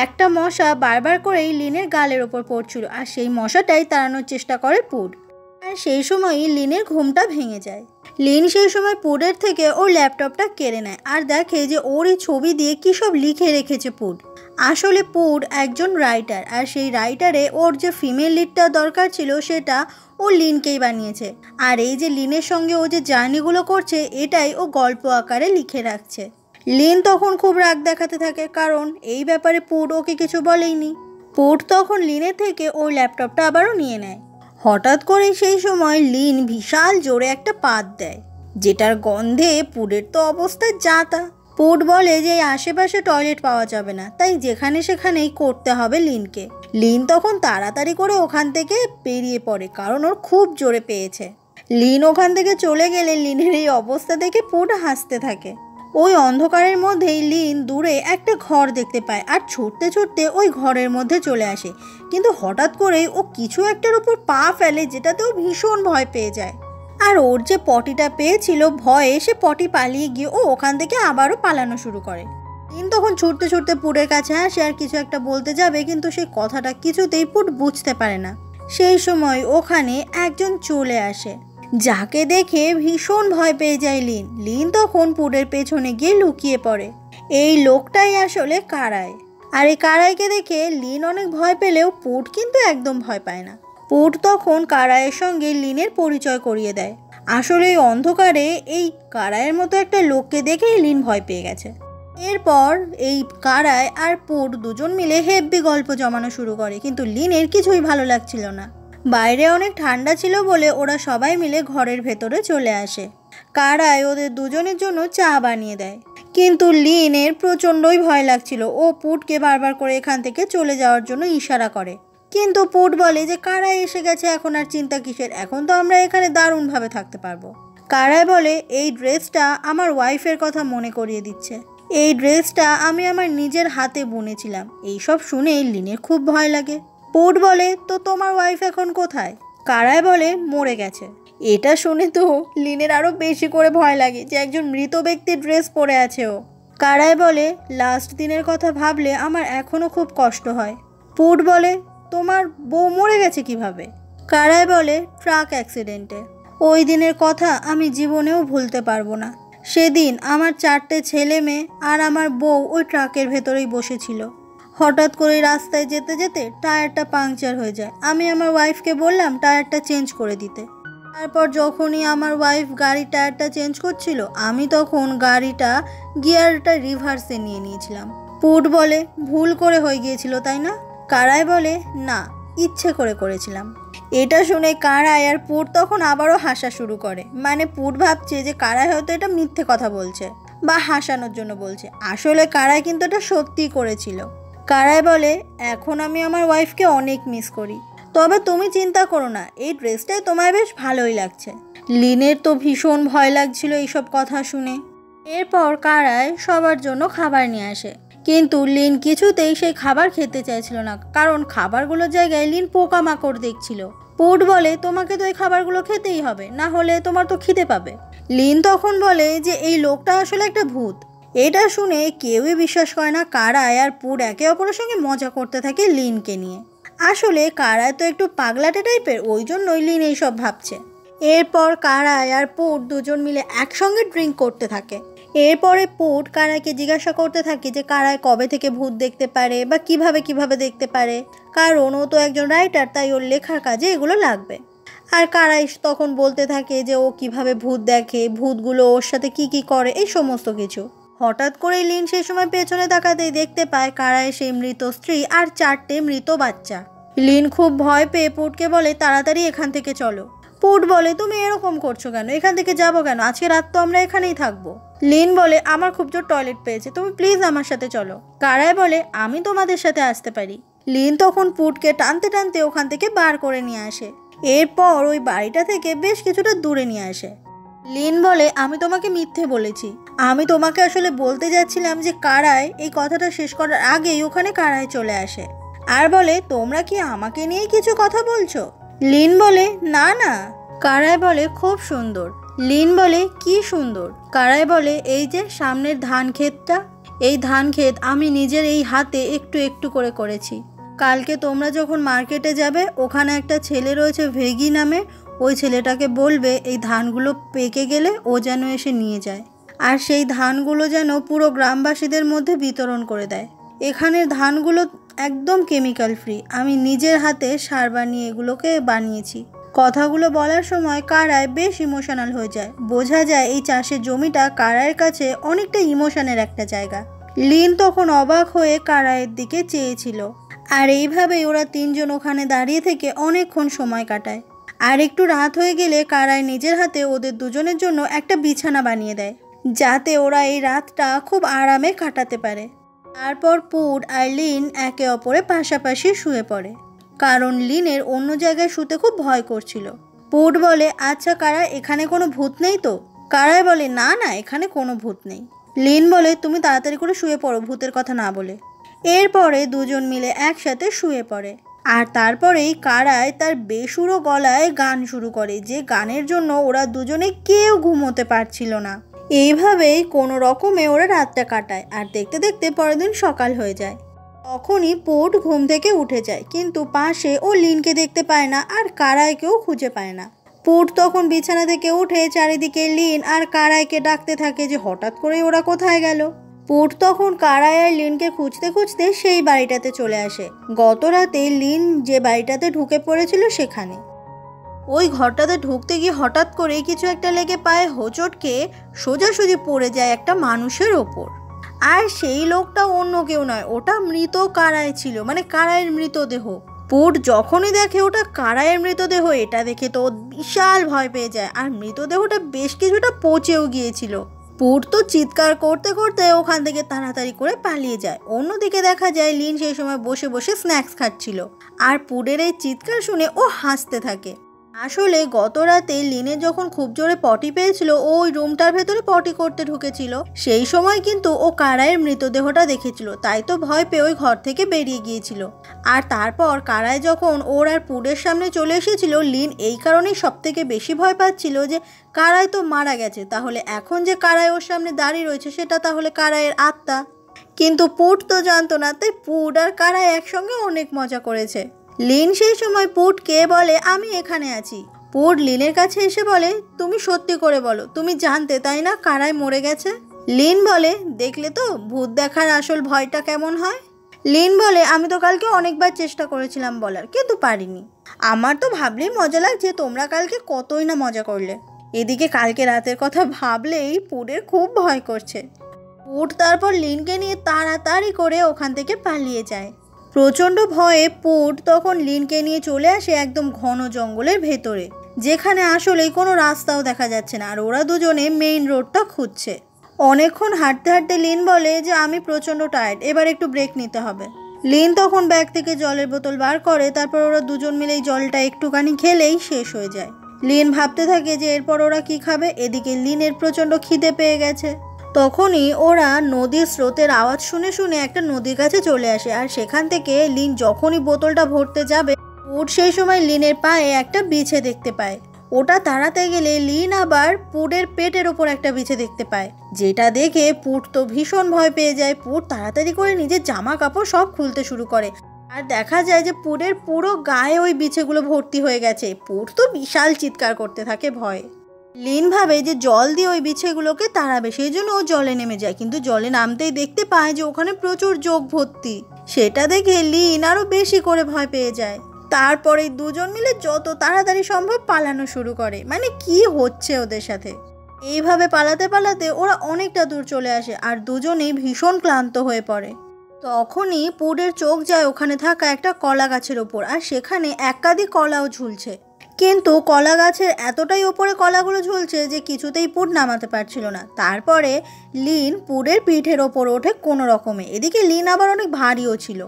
Speaker 1: একটা মশা বারবার করেই লিনের গালের ওপর পড়ছিল, আর সেই মশাটাই তাড়ানোর চেষ্টা করে পুট, আর সেই সময়ই লিনের ঘুমটা ভেঙে যায়। লিন সেই সময় পুটের থেকে ওর ল্যাপটপটা কেড়ে নেয়, আর দেখে যে ওর এই ছবি দিয়ে কী সব লিখে রেখেছে পুট। আসলে পুট একজন রাইটার, আর সেই রাইটারে ওর যে ফিমেল লিডটা দরকার ছিল সেটা ও লিনকেই বানিয়েছে, আর এই যে লিনের সঙ্গে ও যে জার্নিগুলো করছে এটাই ও গল্প আকারে লিখে রাখছে। লিন তখন খুব রাগ দেখাতে থাকে, কারণ এই ব্যাপারে পুট ওকে কিছু বলেইনি। পুট তখন লিনের থেকে ওর ল্যাপটপটা আবারও নিয়ে নেয়। হঠাৎ করে সেই সময় লিন বিশাল জোরে একটা পাত দেয়, যেটার গন্ধে পুটের তো অবস্থা যা তা। পুট বলে যে আশেপাশে টয়লেট পাওয়া যাবে না, তাই যেখানে সেখানেই করতে হবে লিনকে। লিন তখন তাড়াতাড়ি করে ওখান থেকে বেরিয়ে পড়ে, কারণ ওর খুব জোরে পেয়েছে। লিন ওখান থেকে চলে গেলে লিনের এই অবস্থা দেখে পুট হাসতে থাকে। ওই অন্ধকারের মধ্যেই লিন দূরে একটা ঘর দেখতে পায়, আর ছুটতে ছুটতে ওই ঘরের মধ্যে চলে আসে, কিন্তু হঠাৎ করেই ও কিছু একটার উপর পা ফেলে, যেটাতেও ভীষণ ভয় পেয়ে যায়। আর ওর যে পটিটা পেয়েছিল ভয়ে, সে পটি পালিয়ে গিয়ে ও ওখান থেকে আবারও পালানো শুরু করে। লিন তখন ছুটতে ছুটতে পুটের কাছে আসে আর কিছু একটা বলতে যাবে, কিন্তু সেই কথাটা কিছুতেই পুট বুঝতে পারে না। সেই সময় ওখানে একজন চলে আসে, যাকে দেখে ভীষণ ভয় পেয়ে যায় লিন। লিন তখন পুটের পেছনে গিয়ে লুকিয়ে পড়ে। এই লোকটাই আসলে কারায়, আর এই কারাইকে দেখে লিন অনেক ভয় পেলেও পুট কিন্তু একদম ভয় পায় না। পুট তখন কারায়ের সঙ্গে লিনের পরিচয় করিয়ে দেয়। আসলে এই অন্ধকারে এই কারায়ের মতো একটা লোককে দেখেই লিন ভয় পেয়ে গেছে। এরপর এই কারায় আর পুট দুজন মিলে হেব্বি গল্প জমানো শুরু করে, কিন্তু লিনের কিছুই ভালো লাগছিল না। বাইরে অনেক ঠান্ডা ছিল বলে ওরা সবাই মিলে ঘরের ভেতরে চলে আসে। কারায় ওদের দুজনের জন্য চা বানিয়ে দেয়, কিন্তু লিনের প্রচণ্ডই ভয় লাগছিল। ও পুটকে বারবার করে এখান থেকে চলে যাওয়ার জন্য ইশারা করে, কিন্তু পুট বলে যে কারায় এসে গেছে, এখন আর চিন্তা কিসের, এখন তো আমরা এখানে দারুণভাবে থাকতে পারবো। কারায় বলে, এই ড্রেসটা আমার ওয়াইফের কথা মনে করিয়ে দিচ্ছে, এই ড্রেসটা আমি আমার নিজের হাতে বুনেছিলাম। এইসব শুনে লিনের খুব ভয় লাগে। পুট বলে, তো তোমার ওয়াইফ এখন কোথায়? কারায় বলে, মরে গেছে। এটা শুনে তো লিনের আরও বেশি করে ভয় লাগে যে একজন মৃত ব্যক্তির ড্রেস পরে আছে ও। কারায় বলে, লাস্ট দিনের কথা ভাবলে আমার এখনও খুব কষ্ট হয়। পুট বলে, তোমার বউ মরে গেছে কিভাবে? কারায় বলে, ট্রাক অ্যাক্সিডেন্টে। ওই দিনের কথা আমি জীবনেও ভুলতে পারবো না। সেদিন আমার 4টে ছেলে মেয়ে আর আমার বউ ওই ট্রাকের ভেতরেই বসেছিল। হঠাৎ করে রাস্তায় যেতে যেতে টায়ারটা পাংচার হয়ে যায়। আমি আমার ওয়াইফকে বললাম টায়ারটা চেঞ্জ করে দিতে। তারপর যখনই আমার ওয়াইফ গাড়ির টায়ারটা চেঞ্জ করছিল আমি তখন গাড়িটা গিয়ারটা রিভার্সে নিয়ে নিয়েছিলাম। পুট বলে ভুল করে হয়ে গিয়েছিল তাই না? কারাই বলে না, ইচ্ছে করে করেছিলাম। এটা শুনে কারাই আর পুট তখন আবারও হাসা শুরু করে। মানে পুট ভাবছে যে কারাই হয়তো এটা মিথ্যে কথা বলছে বা হাসানোর জন্য বলছে, আসলে কারাই কিন্তু এটা সত্যিই করেছিল। কারাই বলে এখন আমি আমার ওয়াইফকে অনেক মিস করি, তবে তুমি চিন্তা করো না, এই ড্রেসটাই তোমায় বেশ ভালোই লাগছে। লিনের তো ভীষণ ভয় লাগছিল এইসব কথা শুনে। এরপর কারাই সবার জন্য খাবার নিয়ে আসে, কিন্তু লিন কিছুতেই সেই খাবার খেতে চাইছিল না, কারণ খাবারগুলোর জায়গায় লিন পোকামাকড় দেখছিল। পুট বলে তোমাকে তো এই খাবারগুলো খেতেই হবে, না হলে তোমার তো খিদে পাবে। লিন তখন বলে যে এই লোকটা আসলে একটা ভূত। এটা শুনে কেউই বিশ্বাস করে না। কারাই আর পুট একে অপরের সঙ্গে মজা করতে থাকে লিনকে নিয়ে। আসলে কারাই তো একটু পাগলাটে টাইপের, ওই জন্যই লিন এইসব ভাবছে। এরপর কারাই আর পুট দুজন মিলে একসঙ্গে ড্রিঙ্ক করতে থাকে। এরপরে পুট কারাইকে জিজ্ঞাসা করতে থাকে যে কারাই কবে থেকে ভূত দেখতে পারে বা কিভাবে দেখতে পারে, কারণ ও তো একজন রাইটার, তাই ওর লেখার কাজে এগুলো লাগবে। আর কারাই তখন বলতে থাকে যে ও কিভাবে ভূত দেখে, ভূতগুলো ওর সাথে কি করে, এই সমস্ত কিছু। হঠাৎ করেই লিন সেই সময় পেছনে তাকাতেই দেখতে পায় কারাই সেই মৃত স্ত্রী আর 4টে মৃত বাচ্চা। লিন খুব ভয় পেয়ে পুটকে বলে তাড়াতাড়ি এখান থেকে চলো। পুট বলে তুমি এরকম করছো কেন, এখান থেকে যাবো কেন, আজকে রাত তো আমরা এখানেই থাকবো। লিন বলে আমার খুব জোর টয়লেট পেয়েছে, তুমি প্লিজ আমার সাথে চলো। কারাই বলে আমি তোমাদের সাথে আসতে পারি। লিন তখন পুটকে টানতে টানতে ওখান থেকে বার করে নিয়ে আসে। এরপর ওই বাড়িটা থেকে বেশ কিছুটা দূরে নিয়ে আসে। লিন বলে আমি তোমাকে মিথ্যে বলেছি, আমি তোমাকে আসলে বলতে যাচ্ছিলাম যে কারাই, এই কথাটা শেষ করার আগেই ওখানে কারাই চলে আসে আর বলে তোমরা কি আমাকে নিয়ে কিছু কথা বলছো? লিন বলে না না। কারাই বলে খুব সুন্দর। লিন বলে কি সুন্দর? কারাই বলে এই যে সামনের ধান ক্ষেতটা, এই ধান ক্ষেত আমি নিজের এই হাতে একটু একটু করে করেছি। কালকে তোমরা যখন মার্কেটে যাবে ওখানে একটা ছেলে রয়েছে ভেগি নামে, ওই ছেলেটাকে বলবে এই ধানগুলো পেকে গেলে ও যেন এসে নিয়ে যায়, আর সেই ধানগুলো যেন পুরো গ্রামবাসীদের মধ্যে বিতরণ করে দেয়। এখানের ধানগুলো একদম কেমিক্যাল ফ্রি, আমি নিজের হাতে সার বানিয়ে এগুলোকে বানিয়েছি। কথাগুলো বলার সময় কারাই বেশ ইমোশনাল হয়ে যায়। বোঝা যায় এই চাষের জমিটা কারাইয়ের কাছে অনেকটা ইমোশনের একটা জায়গা। লিন তখন অবাক হয়ে কারাইয়ের দিকে চেয়েছিল। আর এইভাবেই ওরা তিনজন ওখানে দাঁড়িয়ে থেকে অনেকক্ষণ সময় কাটায়। আর একটু রাত হয়ে গেলে কারাই নিজের হাতে ওদের দুজনের জন্য একটা বিছানা বানিয়ে দেয়, যাতে ওরা এই রাতটা খুব আরামে কাটাতে পারে। তারপর পুট আর লিন একে অপরের পাশাপাশি শুয়ে পড়ে, কারণ লিনের অন্য জায়গায় শুতে খুব ভয় করছিল। পুট বলে আচ্ছা কারাই, এখানে কোনো ভূত নেই তো? কারাই বলে না না, এখানে কোনো ভূত নেই। লিন বলে তুমি তাড়াতাড়ি করে শুয়ে পড়ো ভূতের কথা না বলে। এরপরে দুজন মিলে একসাথে শুয়ে পড়ে। আর তারপরেই কারাই তার বেসুরো গলায় গান শুরু করে, যে গানের জন্য ওরা দুজনে কেউ ঘুমোতে পারছিল না। এইভাবেই কোনো রকমে ওরা রাতটা কাটায়। আর দেখতে দেখতে পরের দিন সকাল হয়ে যায়। তখনই পুট ঘুম থেকে উঠে যায়, কিন্তু পাশে ও লিনকে দেখতে পায় না আর কারাইকেও খুঁজে পায় না। পুট তখন বিছানা থেকে উঠে চারিদিকে লিন আর কারাইকে ডাকতে থাকে যে হঠাৎ করে ওরা কোথায় গেল। পুট তখন কারাই আর লিনকে খুঁজতে খুঁজতে সেই বাড়িটাতে চলে আসে। গত রাতে লিন যে বাড়িটাতে ঢুকে পড়েছিল সেখানে। ওই ঘরটাতে ঢুকতে গিয়ে হঠাৎ করে কিছু একটা লেগে পায়ে হোঁচটকে সোজাসুজি পড়ে যায় একটা মানুষের ওপর। আর সেই লোকটা অন্য কেউ নয়, ওটা মৃত কারাই ছিল, মানে কারাইয়ের মৃতদেহ। পুট যখনই দেখে ওটা কারাইয়ের মৃতদেহ, এটা দেখে তো বিশাল ভয় পেয়ে যায়। আর মৃতদেহটা বেশ কিছুটা পচেও গিয়েছিল। পুট তো চিৎকার করতে করতে ওখান থেকে তাড়াতাড়ি করে পালিয়ে যায়। অন্যদিকে দেখা যায় লিন সেই সময় বসে বসে স্ন্যাক্স খাচ্ছিল, আর পুটের এই চিৎকার শুনে ও হাসতে থাকে। আসলে গত রাতে লিনের যখন খুব জোরে পটি পেয়েছিল, ও ওই রুমটার ভেতরে পটি করতে ঢুকেছিল। সেই সময় কিন্তু ও কারাইয়ের মৃতদেহটা দেখেছিল, তাই তো ভয় পেয়ে ওই ঘর থেকে বেরিয়ে গিয়েছিল। আর তারপর কারাই যখন ওর আর পুটের সামনে চলে এসেছিল, লিন এই কারণেই সব থেকে বেশি ভয় পাচ্ছিল যে কারাই তো মারা গেছে, তাহলে এখন যে কারাই ওর সামনে দাঁড়িয়ে রয়েছে সেটা তাহলে কারাইয়ের আত্মা। কিন্তু পুট তো জানতো না, তাই পুট আর কারাই একসঙ্গে অনেক মজা করেছে। লিন সেই সময় পুটকে বলে আমি এখানে আছি। পুট লিনের কাছে এসে বলে তুমি সত্যি করে বলো, তুমি জানতে তাই না কারাই মরে গেছে? লিন বলে দেখলে তো ভূত দেখার আসল ভয়টা কেমন হয়। লিন বলে আমি তো কালকে অনেকবার চেষ্টা করেছিলাম বলার, কিন্তু পারিনি। আমার তো ভাবলেই মজা লাগছে তোমরা কালকে কতই না মজা করলে। এদিকে কালকে রাতের কথা ভাবলেই পুডের খুব ভয় করছে। পুড তারপর লিনকে নিয়ে তাড়াতাড়ি করে ওখান থেকে পালিয়ে যায়। প্রচণ্ড ভয়ে পুড তখন লিনকে নিয়ে চলে আসে একদম ঘন জঙ্গলের ভেতরে, যেখানে আসলেই কোনো রাস্তাও দেখা যাচ্ছে না, আর ওরা দুজনে মেইন রোডটা খুঁজছে। অনেকক্ষণ হাঁটতে হাঁটতে লিন বলে যে আমি প্রচণ্ড টায়ার্ড, এবার একটু ব্রেক নিতে হবে। লিন তখন ব্যাগ থেকে জলের বোতল বার করে, তারপর ওরা দুজন মিলেই জলটা একটুখানি খেলেই শেষ হয়ে যায়। লিন ভাবতে থাকে যে এরপর ওরা কি খাবে। এদিকে লিনের প্রচণ্ড খিদে পেয়ে গেছে। তখনই ওরা নদীর স্রোতের আওয়াজ শুনে শুনে একটা নদীর কাছে চলে আসে, আর সেখান থেকে লিন যখনই বোতলটা ভরতে যাবে, পুড সেই সময় লিনের পায়ে একটা বিছে দেখতে পায়। ওটা তাড়াতে গেলে লিন আবার পুডের পেটের ওপর একটা বিছে দেখতে পায়, যেটা দেখে পুড তো ভীষণ ভয় পেয়ে যায়। পুড তাড়াতাড়ি করে নিজের জামা কাপড় সব খুলতে শুরু করে, আর দেখা যায় যে পুডের পুরো গায়ে ওই বিছেগুলো ভর্তি হয়ে গেছে। পুড তো বিশাল চিৎকার করতে থাকে ভয়ে। লিন ভাবে যে জল দিয়ে ওই বিছেগুলোকে তাড়াবে, সেই জন্য ও জলে নেমে যায়, কিন্তু জলে নামতেই দেখতে পায় যে ওখানে প্রচুর যোগ ভর্তি। সেটা দেখে লিন আরো বেশি করে ভয় পেয়ে যায়। তারপরে দুজন মিলে যত তাড়াতাড়ি সম্ভব পালানো শুরু করে। মানে কি হচ্ছে ওদের সাথে? এইভাবে পালাতে পালাতে ওরা অনেকটা দূর চলে আসে, আর দুজনেই ভীষণ ক্লান্ত হয়ে পড়ে। তখনই পুডের চোখ যায় ওখানে থাকা একটা কলা গাছের ওপর, আর সেখানে একাধিক কলাও ঝুলছে। কিন্তু কলা গাছের এতটাই ওপরে কলাগুলো ঝুলছে যে কিছুতেই পুড নামাতে পারছিল না। তারপরে লিন পুডের পিঠের ওপর ওঠে কোনো রকমে। এদিকে লিন আবার অনেক ভারীও ছিল।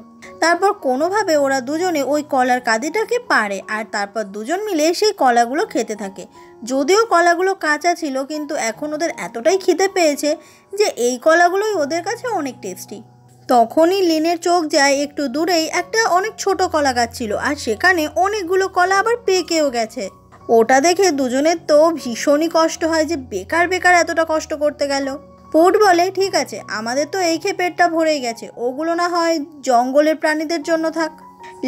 Speaker 1: তারপর কোনোভাবে ওরা দুজনে ওই কলার কাঁদিটাকে পারে, আর তারপর দুজন মিলে সেই কলাগুলো খেতে থাকে। যদিও কলাগুলো কাঁচা ছিল, কিন্তু এখন ওদের এতটাই খিদে পেয়েছে যে এই কলাগুলোই ওদের কাছে অনেক টেস্টি। তখনই লিনের চোখ যায় একটু দূরেই একটা অনেক ছোট কলা গাছ ছিল, আর সেখানে অনেকগুলো কলা আবার পেকেও গেছে। ওটা দেখে দুজনের তো ভীষণই কষ্ট হয় যে বেকার বেকার এতটা কষ্ট করতে গেল। পুড বলে ঠিক আছে, আমাদের তো এই খেয়ে পেটটা ভরেই গেছে, ওগুলো না হয় জঙ্গলের প্রাণীদের জন্য থাক।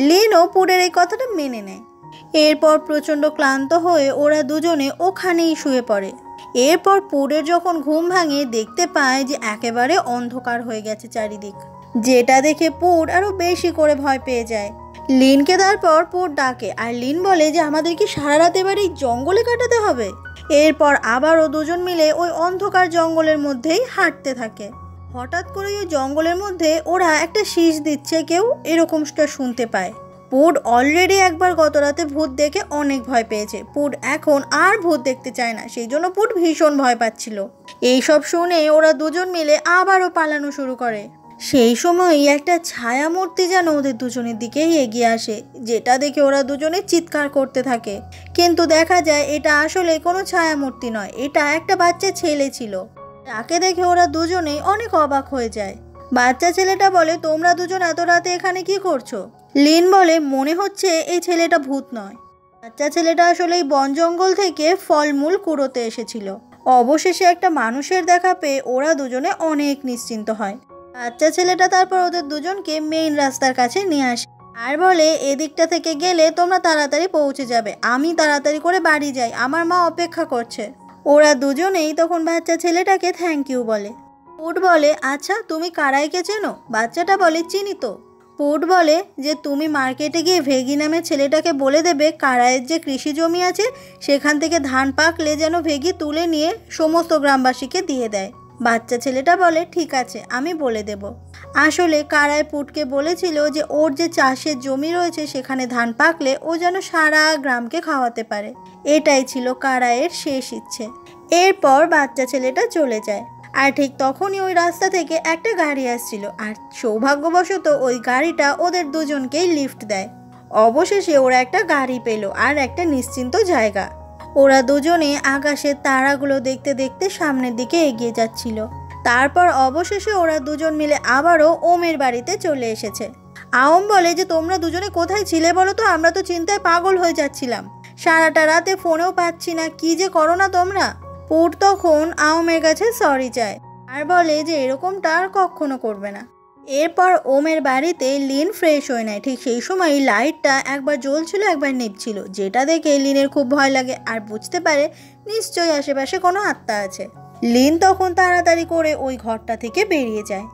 Speaker 1: লিনও পুডের এই কথাটা মেনে নেয়। এরপর প্রচণ্ড ক্লান্ত হয়ে ওরা দুজনে ওখানেই শুয়ে পড়ে। এরপর পুডের যখন ঘুম ভাঙে দেখতে পায় যে একেবারে অন্ধকার হয়ে গেছে চারিদিক, যেটা দেখে পুড আরো বেশি করে ভয় পেয়ে যায়। লিনকে তারপর পুড ডাকে, আর লিন বলে যে আমাদের কি সারা রাত এবার এই জঙ্গলে কাটাতে হবে। এরপর আবারও দুজন মিলে ওই অন্ধকার জঙ্গলের মধ্যেই হাঁটতে থাকে। হঠাৎ করে ওই জঙ্গলের মধ্যে ওরা একটা শীষ দিচ্ছে কেউ, এরকমটা শুনতে পায়। পুড অলরেডি একবার গত রাতে ভূত দেখে অনেক ভয় পেয়েছে। পুড এখন আর ভূত দেখতে চায় না, সেই জন্য পুড ভীষণ ভয় পাচ্ছিল। এইসব শুনে ওরা দুজন মিলে আবারও পালানো শুরু করে। সেই সময়ই একটা ছায়া মূর্তি যেন ওদের দুজনের দিকেই এগিয়ে আসে, যেটা দেখে ওরা দুজনে চিৎকার করতে থাকে। কিন্তু দেখা যায় এটা আসলে কোনো ছায়া মূর্তি নয়, এটা একটা বাচ্চা ছেলে ছিল। তাকে দেখে ওরা দুজনেই অনেক অবাক হয়ে যায়। বাচ্চা ছেলেটা বলে তোমরা দুজন এত রাতে এখানে কি করছো? লিন বলে মনে হচ্ছে এই ছেলেটা ভূত নয়, বাচ্চা ছেলেটা আসলে এই বন জঙ্গল থেকে ফলমূল কুড়োতে এসেছিল। অবশেষে একটা মানুষের দেখা পেয়ে ওরা দুজনে অনেক নিশ্চিন্ত হয়। বাচ্চা ছেলেটা তারপর ওদের দুজনকে মেইন রাস্তার কাছে নিয়ে আসে, আর বলে এদিকটা থেকে গেলে তোমরা তাড়াতাড়ি পৌঁছে যাবে, আমি তাড়াতাড়ি করে বাড়ি যাই, আমার মা অপেক্ষা করছে। ওরা দুজনেই তখন বাচ্চা ছেলেটাকে থ্যাংক ইউ বলে। পুড বলে আচ্ছা তুমি কারাইকে চেনো? বাচ্চাটা বলে চিনি তো। পুড বলে যে তুমি মার্কেটে গিয়ে ভেগি নামে ছেলেটাকে বলে দেবে কারাইয়ের যে কৃষি জমি আছে সেখান থেকে ধান পাকলে যেন ভেগি তুলে নিয়ে সমস্ত গ্রামবাসীকে দিয়ে দেয়। বাচ্চা ছেলেটা বলে ঠিক আছে, আমি বলে দেব। আসলে কারাই পুডকে বলেছিল যে ওর যে চাষের জমি রয়েছে সেখানে ধান পাকলে ও যেন সারা গ্রামকে খাওয়াতে পারে। এটাই ছিল কারাইয়ের শেষ ইচ্ছে। এরপর বাচ্চা ছেলেটা চলে যায়, আর ঠিক তখনই ওই রাস্তা থেকে একটা গাড়ি আসছিল, আর সৌভাগ্যবশত ওই গাড়িটা ওদের দুজনকেই লিফট দেয়। অবশেষে ওরা একটা গাড়ি পেল আর একটা নিশ্চিন্ত জায়গা। ওরা দুজনে আকাশের তারাগুলো দেখতে দেখতে সামনের দিকে এগিয়ে যাচ্ছিল। তারপর অবশেষে ওরা দুজন মিলে আবারও ওমের বাড়িতে চলে এসেছে। আওম বলে যে তোমরা দুজনে কোথায় ছিলে বলো তো, আমরা তো চিন্তায় পাগল হয়ে যাচ্ছিলাম, সারাটা রাতে ফোনেও পাচ্ছি না, কি যে করো না তোমরা। পুড তখন আওমের কাছে সরি চায় আর বলে যে এরকমটা আর কখনো করবে না। এরপর ওমের বাড়িতে লিন ফ্রেশ হয়ে নেয়। ঠিক সেই সময় লাইটটা একবার জ্বলছিল একবার নিভছিল, যেটা দেখে লিনের খুব ভয় লাগে আর বুঝতে পারে নিশ্চয়ই আশেপাশে কোনো আত্মা আছে। লিন তখন তাড়াতাড়ি করে ওই ঘরটা থেকে বেরিয়ে যায়।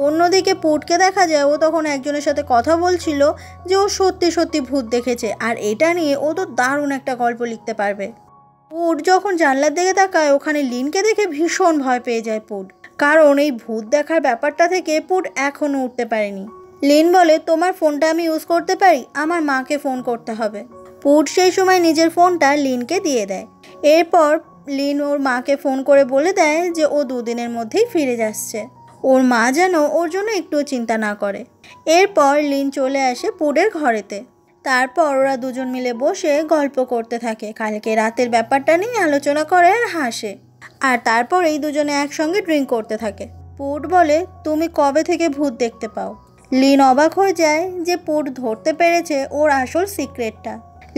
Speaker 1: অন্যদিকে পুটকে দেখা যায় ও তখন একজনের সাথে কথা বলছিল যে ও সত্যি সত্যি ভূত দেখেছে, আর এটা নিয়ে ও তো দারুণ একটা গল্প লিখতে পারবে। পুট যখন জানলার দিকে তাকায় ওখানে লিনকে দেখে ভীষণ ভয় পেয়ে যায় পুট, কারণ এই ভূত দেখার ব্যাপারটা থেকে পুট এখনও উঠতে পারেনি। লিন বলে, তোমার ফোনটা আমি ইউজ করতে পারি? আমার মাকে ফোন করতে হবে। পুট সেই সময় নিজের ফোনটা লিনকে দিয়ে দেয়। এরপর লিন ওর মাকে ফোন করে বলে দেয় যে ও 2 দিনের মধ্যেই ফিরে যাচ্ছে। ওর মা যেন ওর জন্য একটুও চিন্তা না করে। এরপর লিন চলে আসে পুটের ঘরেতে। তারপর ওরা দুজন মিলে বসে গল্প করতে থাকে, কালকে রাতের ব্যাপারটা নিয়ে আলোচনা করে আর হাসে। আর তারপর এই দুজনে একসঙ্গে ড্রিঙ্ক করতে থাকে। পুট বলে, তুমি কবে থেকে ভূত দেখতে পাও? লিন অবাক হয়ে যায় যে পুট ধরতে পেরেছে ওর আসল সিক্রেটটা।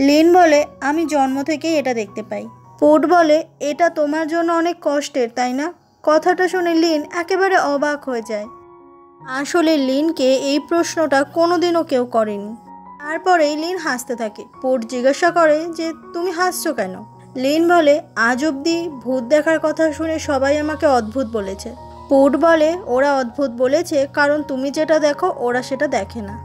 Speaker 1: লিন বলে, আমি জন্ম থেকেই এটা দেখতে পাই। পুট বলে, এটা তোমার জন্য অনেক কষ্টের, তাই না? কথাটা শুনে লিন একেবারে অবাক হয়ে যায়। আসলে লিনকে এই প্রশ্নটা কোনোদিনও কেউ করেনি। তারপরেই লিন হাসতে থাকে। পুট জিজ্ঞাসা করে যে তুমি হাসছো কেন? লিন বলে, আজ অবধি ভূত দেখার কথা শুনে সবাই আমাকে অদ্ভুত বলেছে। পুট বলে, ওরা অদ্ভুত বলেছে কারণ তুমি যেটা দেখো ওরা সেটা দেখে না।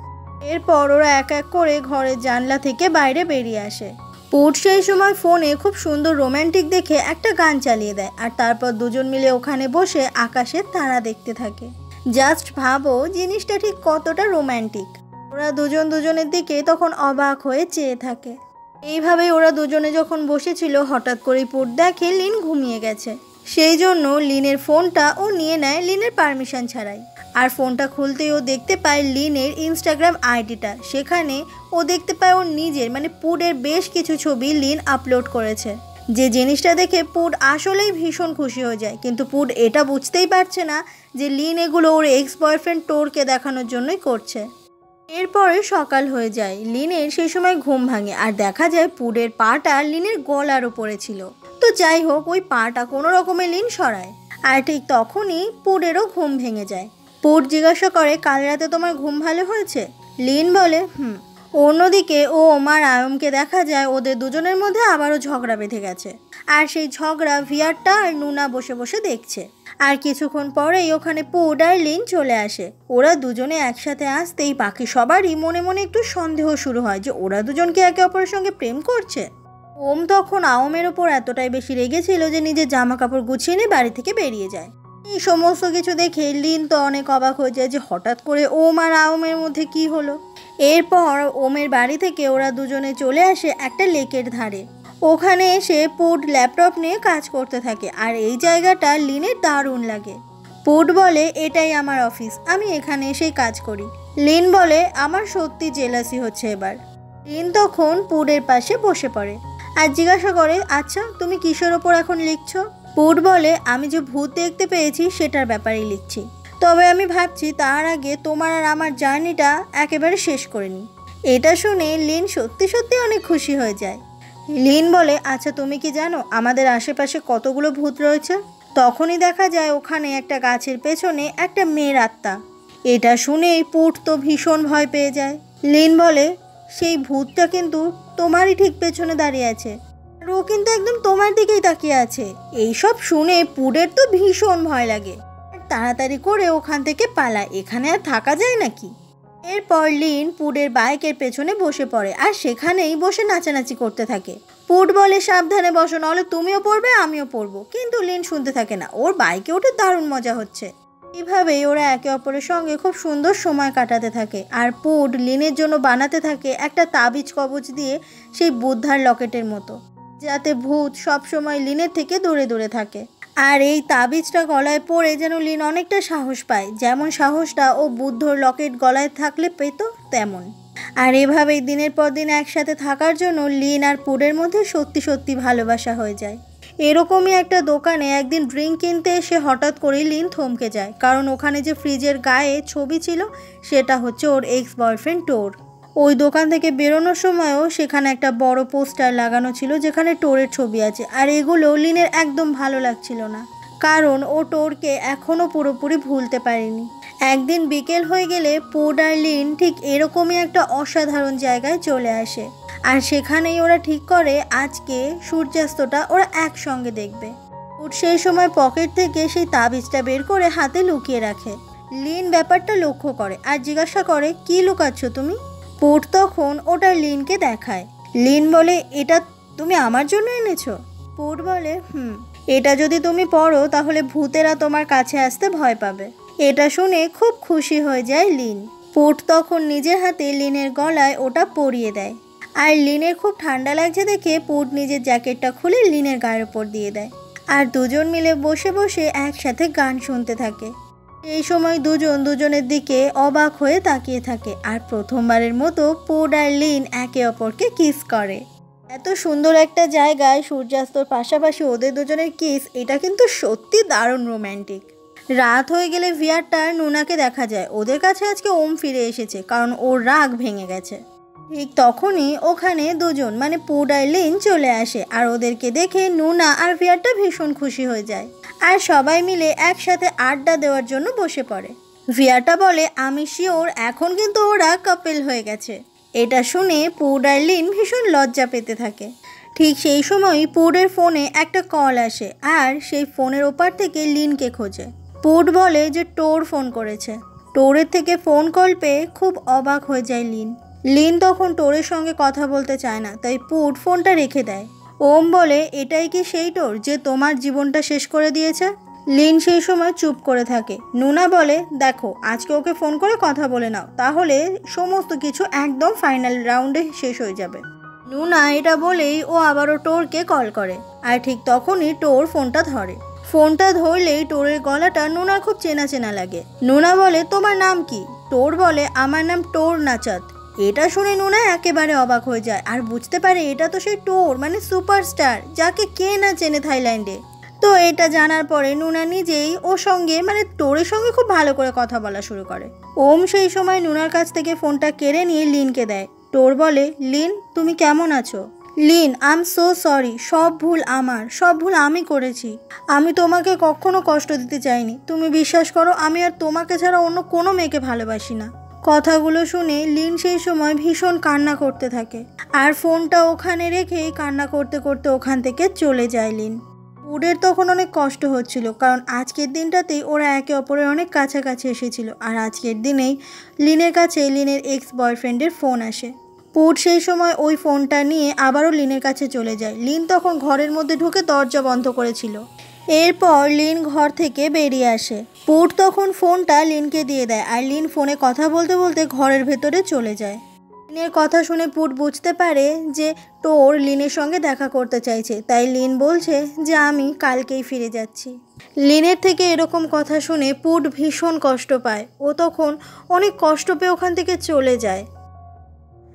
Speaker 1: এরপর ওরা এক এক করে ঘরের জানলা থেকে বাইরে বেরিয়ে আসে। পুট সেই সময় ফোনে খুব সুন্দর রোম্যান্টিক দেখে একটা গান চালিয়ে দেয়, আর তারপর দুজন মিলে ওখানে বসে আকাশের তারা দেখতে থাকে। জাস্ট ভাবো জিনিসটা ঠিক কতটা রোম্যান্টিক। ওরা দুজন দুজনের দিকে তখন অবাক হয়ে চেয়ে থাকে। এইভাবেই ওরা দুজনে যখন বসেছিল হঠাৎ করেই পুট দেখে লিন ঘুমিয়ে গেছে। সেই জন্য লিনের ফোনটা ও নিয়ে নেয় লিনের পারমিশন ছাড়াই। আর ফোনটা খুলতেই ও দেখতে পায় লিনের ইনস্টাগ্রাম আইডিটা। সেখানে ও দেখতে পায় ওর নিজের মানে পুটের বেশ কিছু ছবি লিন আপলোড করেছে। যে জিনিসটা দেখে পুট আসলেই ভীষণ খুশি হয়ে যায়, কিন্তু পুট এটা বুঝতেই পারছে না যে লিন এগুলো ওর এক্স বয়ফ্রেন্ড টোরকে দেখানোর জন্যই করছে। এরপরে সকাল হয়ে যায়। লিনের সেই সময় ঘুম ভাঙে আর দেখা যায় পুটের পাটা লিনের গলার ওপরে ছিল। তো যাই হোক, ওই পাটা কোনো রকমে লিন সরায়, আর ঠিক তখনই পুটেরও ঘুম ভেঙে যায়। পুট জিজ্ঞাসা করে, কাল রাতে তোমার ঘুম ভালো হয়েছে? লিন বলে, অন্যদিকে ও ওমার আয়মকে দেখা যায় ওদের দুজনের মধ্যে আবারও ঝগড়া বেঁধে গেছে। আর সেই ঝগড়া ভিয়ারটা আর নুনা বসে বসে দেখছে। আর কিছুক্ষণ পরেই ওখানে পুট আর লিন চলে আসে। ওরা দুজনে একসাথে আসতেই বাকি সবারই মনে মনে একটু সন্দেহ শুরু হয় যে ওরা দুজনকে একে অপরের সঙ্গে প্রেম করছে। ওম তখন আওমের ওপর এতটাই বেশি রেগেছিল যে নিজের জামা কাপড় গুছিয়ে নিয়ে বাড়ি থেকে বেরিয়ে যায়। এই সমস্ত কিছু দেখে লিন তো অনেক অবাক হয়ে যায় যে হঠাৎ করে ওম আর আওমের মধ্যে কি হলো। এরপর ওমের বাড়ি থেকে ওরা দুজনে চলে আসে একটা লেকের ধারে। ওখানে এসে পুট ল্যাপটপ নিয়ে কাজ করতে থাকে, আর এই জায়গাটা লিনের দারুণ লাগে। পুট বলে, এটাই আমার অফিস, আমি এখানে এসেই কাজ করি। লিন বলে, আমার সত্যি জেলাসি হচ্ছে এবার। লিন তখন পুটের পাশে বসে পড়ে আর জিজ্ঞাসা করে, আচ্ছা তুমি কিসের ওপর এখন লিখছো? পুট বলে, আমি যে ভূত দেখতে পেয়েছি সেটার ব্যাপারেই লিখছি, তবে আমি ভাবছি তার আগে তোমার আর আমার জার্নিটা একেবারে শেষ করে নিই। এটা শুনে লিন সত্যি সত্যি অনেক খুশি হয়ে যায়। লিন বলে, আচ্ছা তুমি কি জানো আমাদের আশেপাশে কতগুলো ভূত রয়েছে? তখনই দেখা যায় ওখানে একটা গাছের পেছনে একটা মেয়ের আত্মা। এটা শুনেই পুট তো ভীষণ ভয় পেয়ে যায়। লিন বলে, সেই ভূতটা কিন্তু তোমারই ঠিক পেছনে দাঁড়িয়ে আছে, আর ও কিন্তু একদম তোমার দিকেই তাকিয়ে আছে। এইসব শুনে পুটের তো ভীষণ ভয় লাগে, তাড়াতাড়ি করে ওখান থেকে পালায়, এখানে আর থাকা যায় নাকি। এরপর লিন পুটের বাইকের পেছনে বসে পড়ে আর সেখানেই বসে নাচানাচি করতে থাকে। পুট বলে, সাবধানে বসো, নাহলে তুমিও পড়বে আমিও পড়বো। কিন্তু লিন শুনতে থাকে না, ওর বাইকে ওঠে দারুণ মজা হচ্ছে। এইভাবেই ওরা একে অপরের সঙ্গে খুব সুন্দর সময় কাটাতে থাকে। আর পুট লিনের জন্য বানাতে থাকে একটা তাবিজ কবচ দিয়ে, সেই বুদ্ধার লকেটের মতো, যাতে ভূত সবসময় লিনের থেকে দূরে দূরে থাকে। আর এই তাবিজটা গলায় পরে যেন লিন অনেকটা সাহস পায়, যেমন সাহসটা ও বুদ্ধর লকেট গলায় থাকলে পেত তেমন। আর এভাবেই দিনের পর দিন একসাথে থাকার জন্য লিন আর পুটের মধ্যে সত্যি সত্যি ভালোবাসা হয়ে যায়। এরকমই একটা দোকানে একদিন ড্রিঙ্ক কিনতে এসে হঠাৎ করেই লিন থমকে যায়, কারণ ওখানে যে ফ্রিজের গায়ে ছবি ছিল সেটা হচ্ছে ওর এক্স বয়ফ্রেন্ড টোর। ওই দোকান থেকে বেরোনোর সময়ও সেখানে একটা বড় পোস্টার লাগানো ছিল যেখানে টোরের ছবি আছে। আর এগুলো লিনের একদম ভালো লাগছিল না, কারণ ও টোরকে এখনও পুরোপুরি ভুলতে পারেনি। একদিন বিকেল হয়ে গেলে পুট আর লিন ঠিক এরকমই একটা অসাধারণ জায়গায় চলে আসে, আর সেখানেই ওরা ঠিক করে আজকে সূর্যাস্তটা ওরা একসঙ্গে দেখবে। পুট সেই সময় পকেট থেকে সেই তাবিজটা বের করে হাতে লুকিয়ে রাখে। লিন ব্যাপারটা লক্ষ্য করে আর জিজ্ঞাসা করে কি লুকাচ্ছ তুমি। পুট তখন ওটা লিনকে দেখায়। লিন বলে এটা তুমি আমার জন্য এনেছো। পুট বলে এটা যদি তুমি পড়ো তাহলে ভূতেরা তোমার কাছে আসতে ভয় পাবে। এটা শুনে খুব খুশি হয়ে যায় লিন। পুট তখন নিজের হাতে লিনের গলায় ওটা পরিয়ে দেয়। আর লিনের খুব ঠান্ডা লাগছে দেখে পুট নিজের জ্যাকেটটা খুলে লিনের গায়ের উপর দিয়ে দেয়। আর দুজন মিলে বসে বসে একসাথে গান শুনতে থাকে। এই সময় দুজন দুজনের দিকে অবাক হয়ে তাকিয়ে থাকে আর প্রথমবারের মতো পুট আর লিন একে অপরকে কিস করে। এত সুন্দর একটা জায়গায় সূর্যাস্তর পাশাপাশি ওদের দুজনের কিস, এটা কিন্তু সত্যি দারুণ রোম্যান্টিক। রাত হয়ে গেলে ভিয়ারটার নুনাকে দেখা যায়। ওদের কাছে আজকে ওম ফিরে এসেছে কারণ ওর রাগ ভেঙে গেছে। ঠিক তখনই ওখানে দুজন মানে পুট আর লিন চলে আসে আর ওদেরকে দেখে নুনা আর ভিয়ারটা ভীষণ খুশি হয়ে যায় আর সবাই মিলে একসাথে আড্ডা দেওয়ার জন্য বসে পড়ে। ভিয়ারটা বলে আমি শিওর এখন কিন্তু ওরা কাপল হয়ে গেছে। এটা শুনে পুট আর লিন ভীষণ লজ্জা পেতে থাকে। ঠিক সেই সময়ই পুটের ফোনে একটা কল আসে আর সেই ফোনের ওপার থেকে লিনকে খোঁজে। পুট বলে যে টোর ফোন করেছে। টোরের থেকে ফোন কল পেয়ে খুব অবাক হয়ে যায় লিন। লিন তখন টোরের সঙ্গে কথা বলতে চায় না, তাই পুট ফোনটা রেখে দেয়। ওম বলে এটাই কি সেই টোর যে তোমার জীবনটা শেষ করে দিয়েছে। লিন সেই সময় চুপ করে থাকে। নুনা বলে দেখো আজকে ওকে ফোন করে কথা বলে নাও, তাহলে সমস্ত কিছু একদম ফাইনাল রাউন্ডে শেষ হয়ে যাবে। নুনা এটা বলেই ও আবারও টোরকে কল করে আর ঠিক তখনই টোর ফোনটা ধরে। ফোনটা ধরলেই টোরের গলাটা নুনার খুব চেনা চেনা লাগে। নুনা বলে তোমার নাম কি। টোর বলে আমার নাম টোর নাচাত। এটা শুনে নুনা একেবারে অবাক হয়ে যায় আর বুঝতে পারে এটা তো সেই টোর মানে সুপারস্টার, যাকে কে না চেনে থাইল্যান্ডে। তো এটা জানার পরে নুনা নিজেই ওর সঙ্গে মানে টোরের সঙ্গে খুব ভালো করে কথা বলা শুরু করে। ওম সেই সময় নুনার কাছ থেকে ফোনটা কেড়ে নিয়ে লিনকে দেয়। টোর বলে লিন তুমি কেমন আছো। Lin I am so sorry, সব ভুল আমার, সব ভুল আমি করেছি। আমি তোমাকে কখনো কষ্ট দিতে চাইনি। তুমি বিশ্বাস করো আমি আর তোমাকে ছাড়া অন্য কোনো মেয়েকে ভালোবাসি না। কথাগুলো শুনে লিন সেই সময় ভীষণ কান্না করতে থাকে আর ফোনটা ওখানে রেখেই কান্না করতে করতে ওখান থেকে চলে যায় লিন। পুটের তখন অনেক কষ্ট হচ্ছিল কারণ আজকের দিনটাতেই ওরা একে অপরের অনেক কাছাকাছি এসেছিল আর আজকের দিনেই লিনের কাছে লিনের এক্স বয়ফ্রেন্ডের ফোন আসে। পুট সেই সময় ওই ফোনটা নিয়ে আবারও লিনের কাছে চলে যায়। লিন তখন ঘরের মধ্যে ঢুকে দরজা বন্ধ করেছিল। এরপর লিন ঘর থেকে বেরিয়ে আসে। পুট তখন ফোনটা লিনকে দিয়ে দেয় আর লিন ফোনে কথা বলতে বলতে ঘরের ভেতরে চলে যায়। লিনের কথা শুনে পুট বুঝতে পারে যে টোর লিনের সঙ্গে দেখা করতে চাইছে, তাই লিন বলছে যে আমি কালকেই ফিরে যাচ্ছি। লিনের থেকে এরকম কথা শুনে পুট ভীষণ কষ্ট পায়। ও তখন অনেক কষ্ট পেয়ে ওখান থেকে চলে যায়।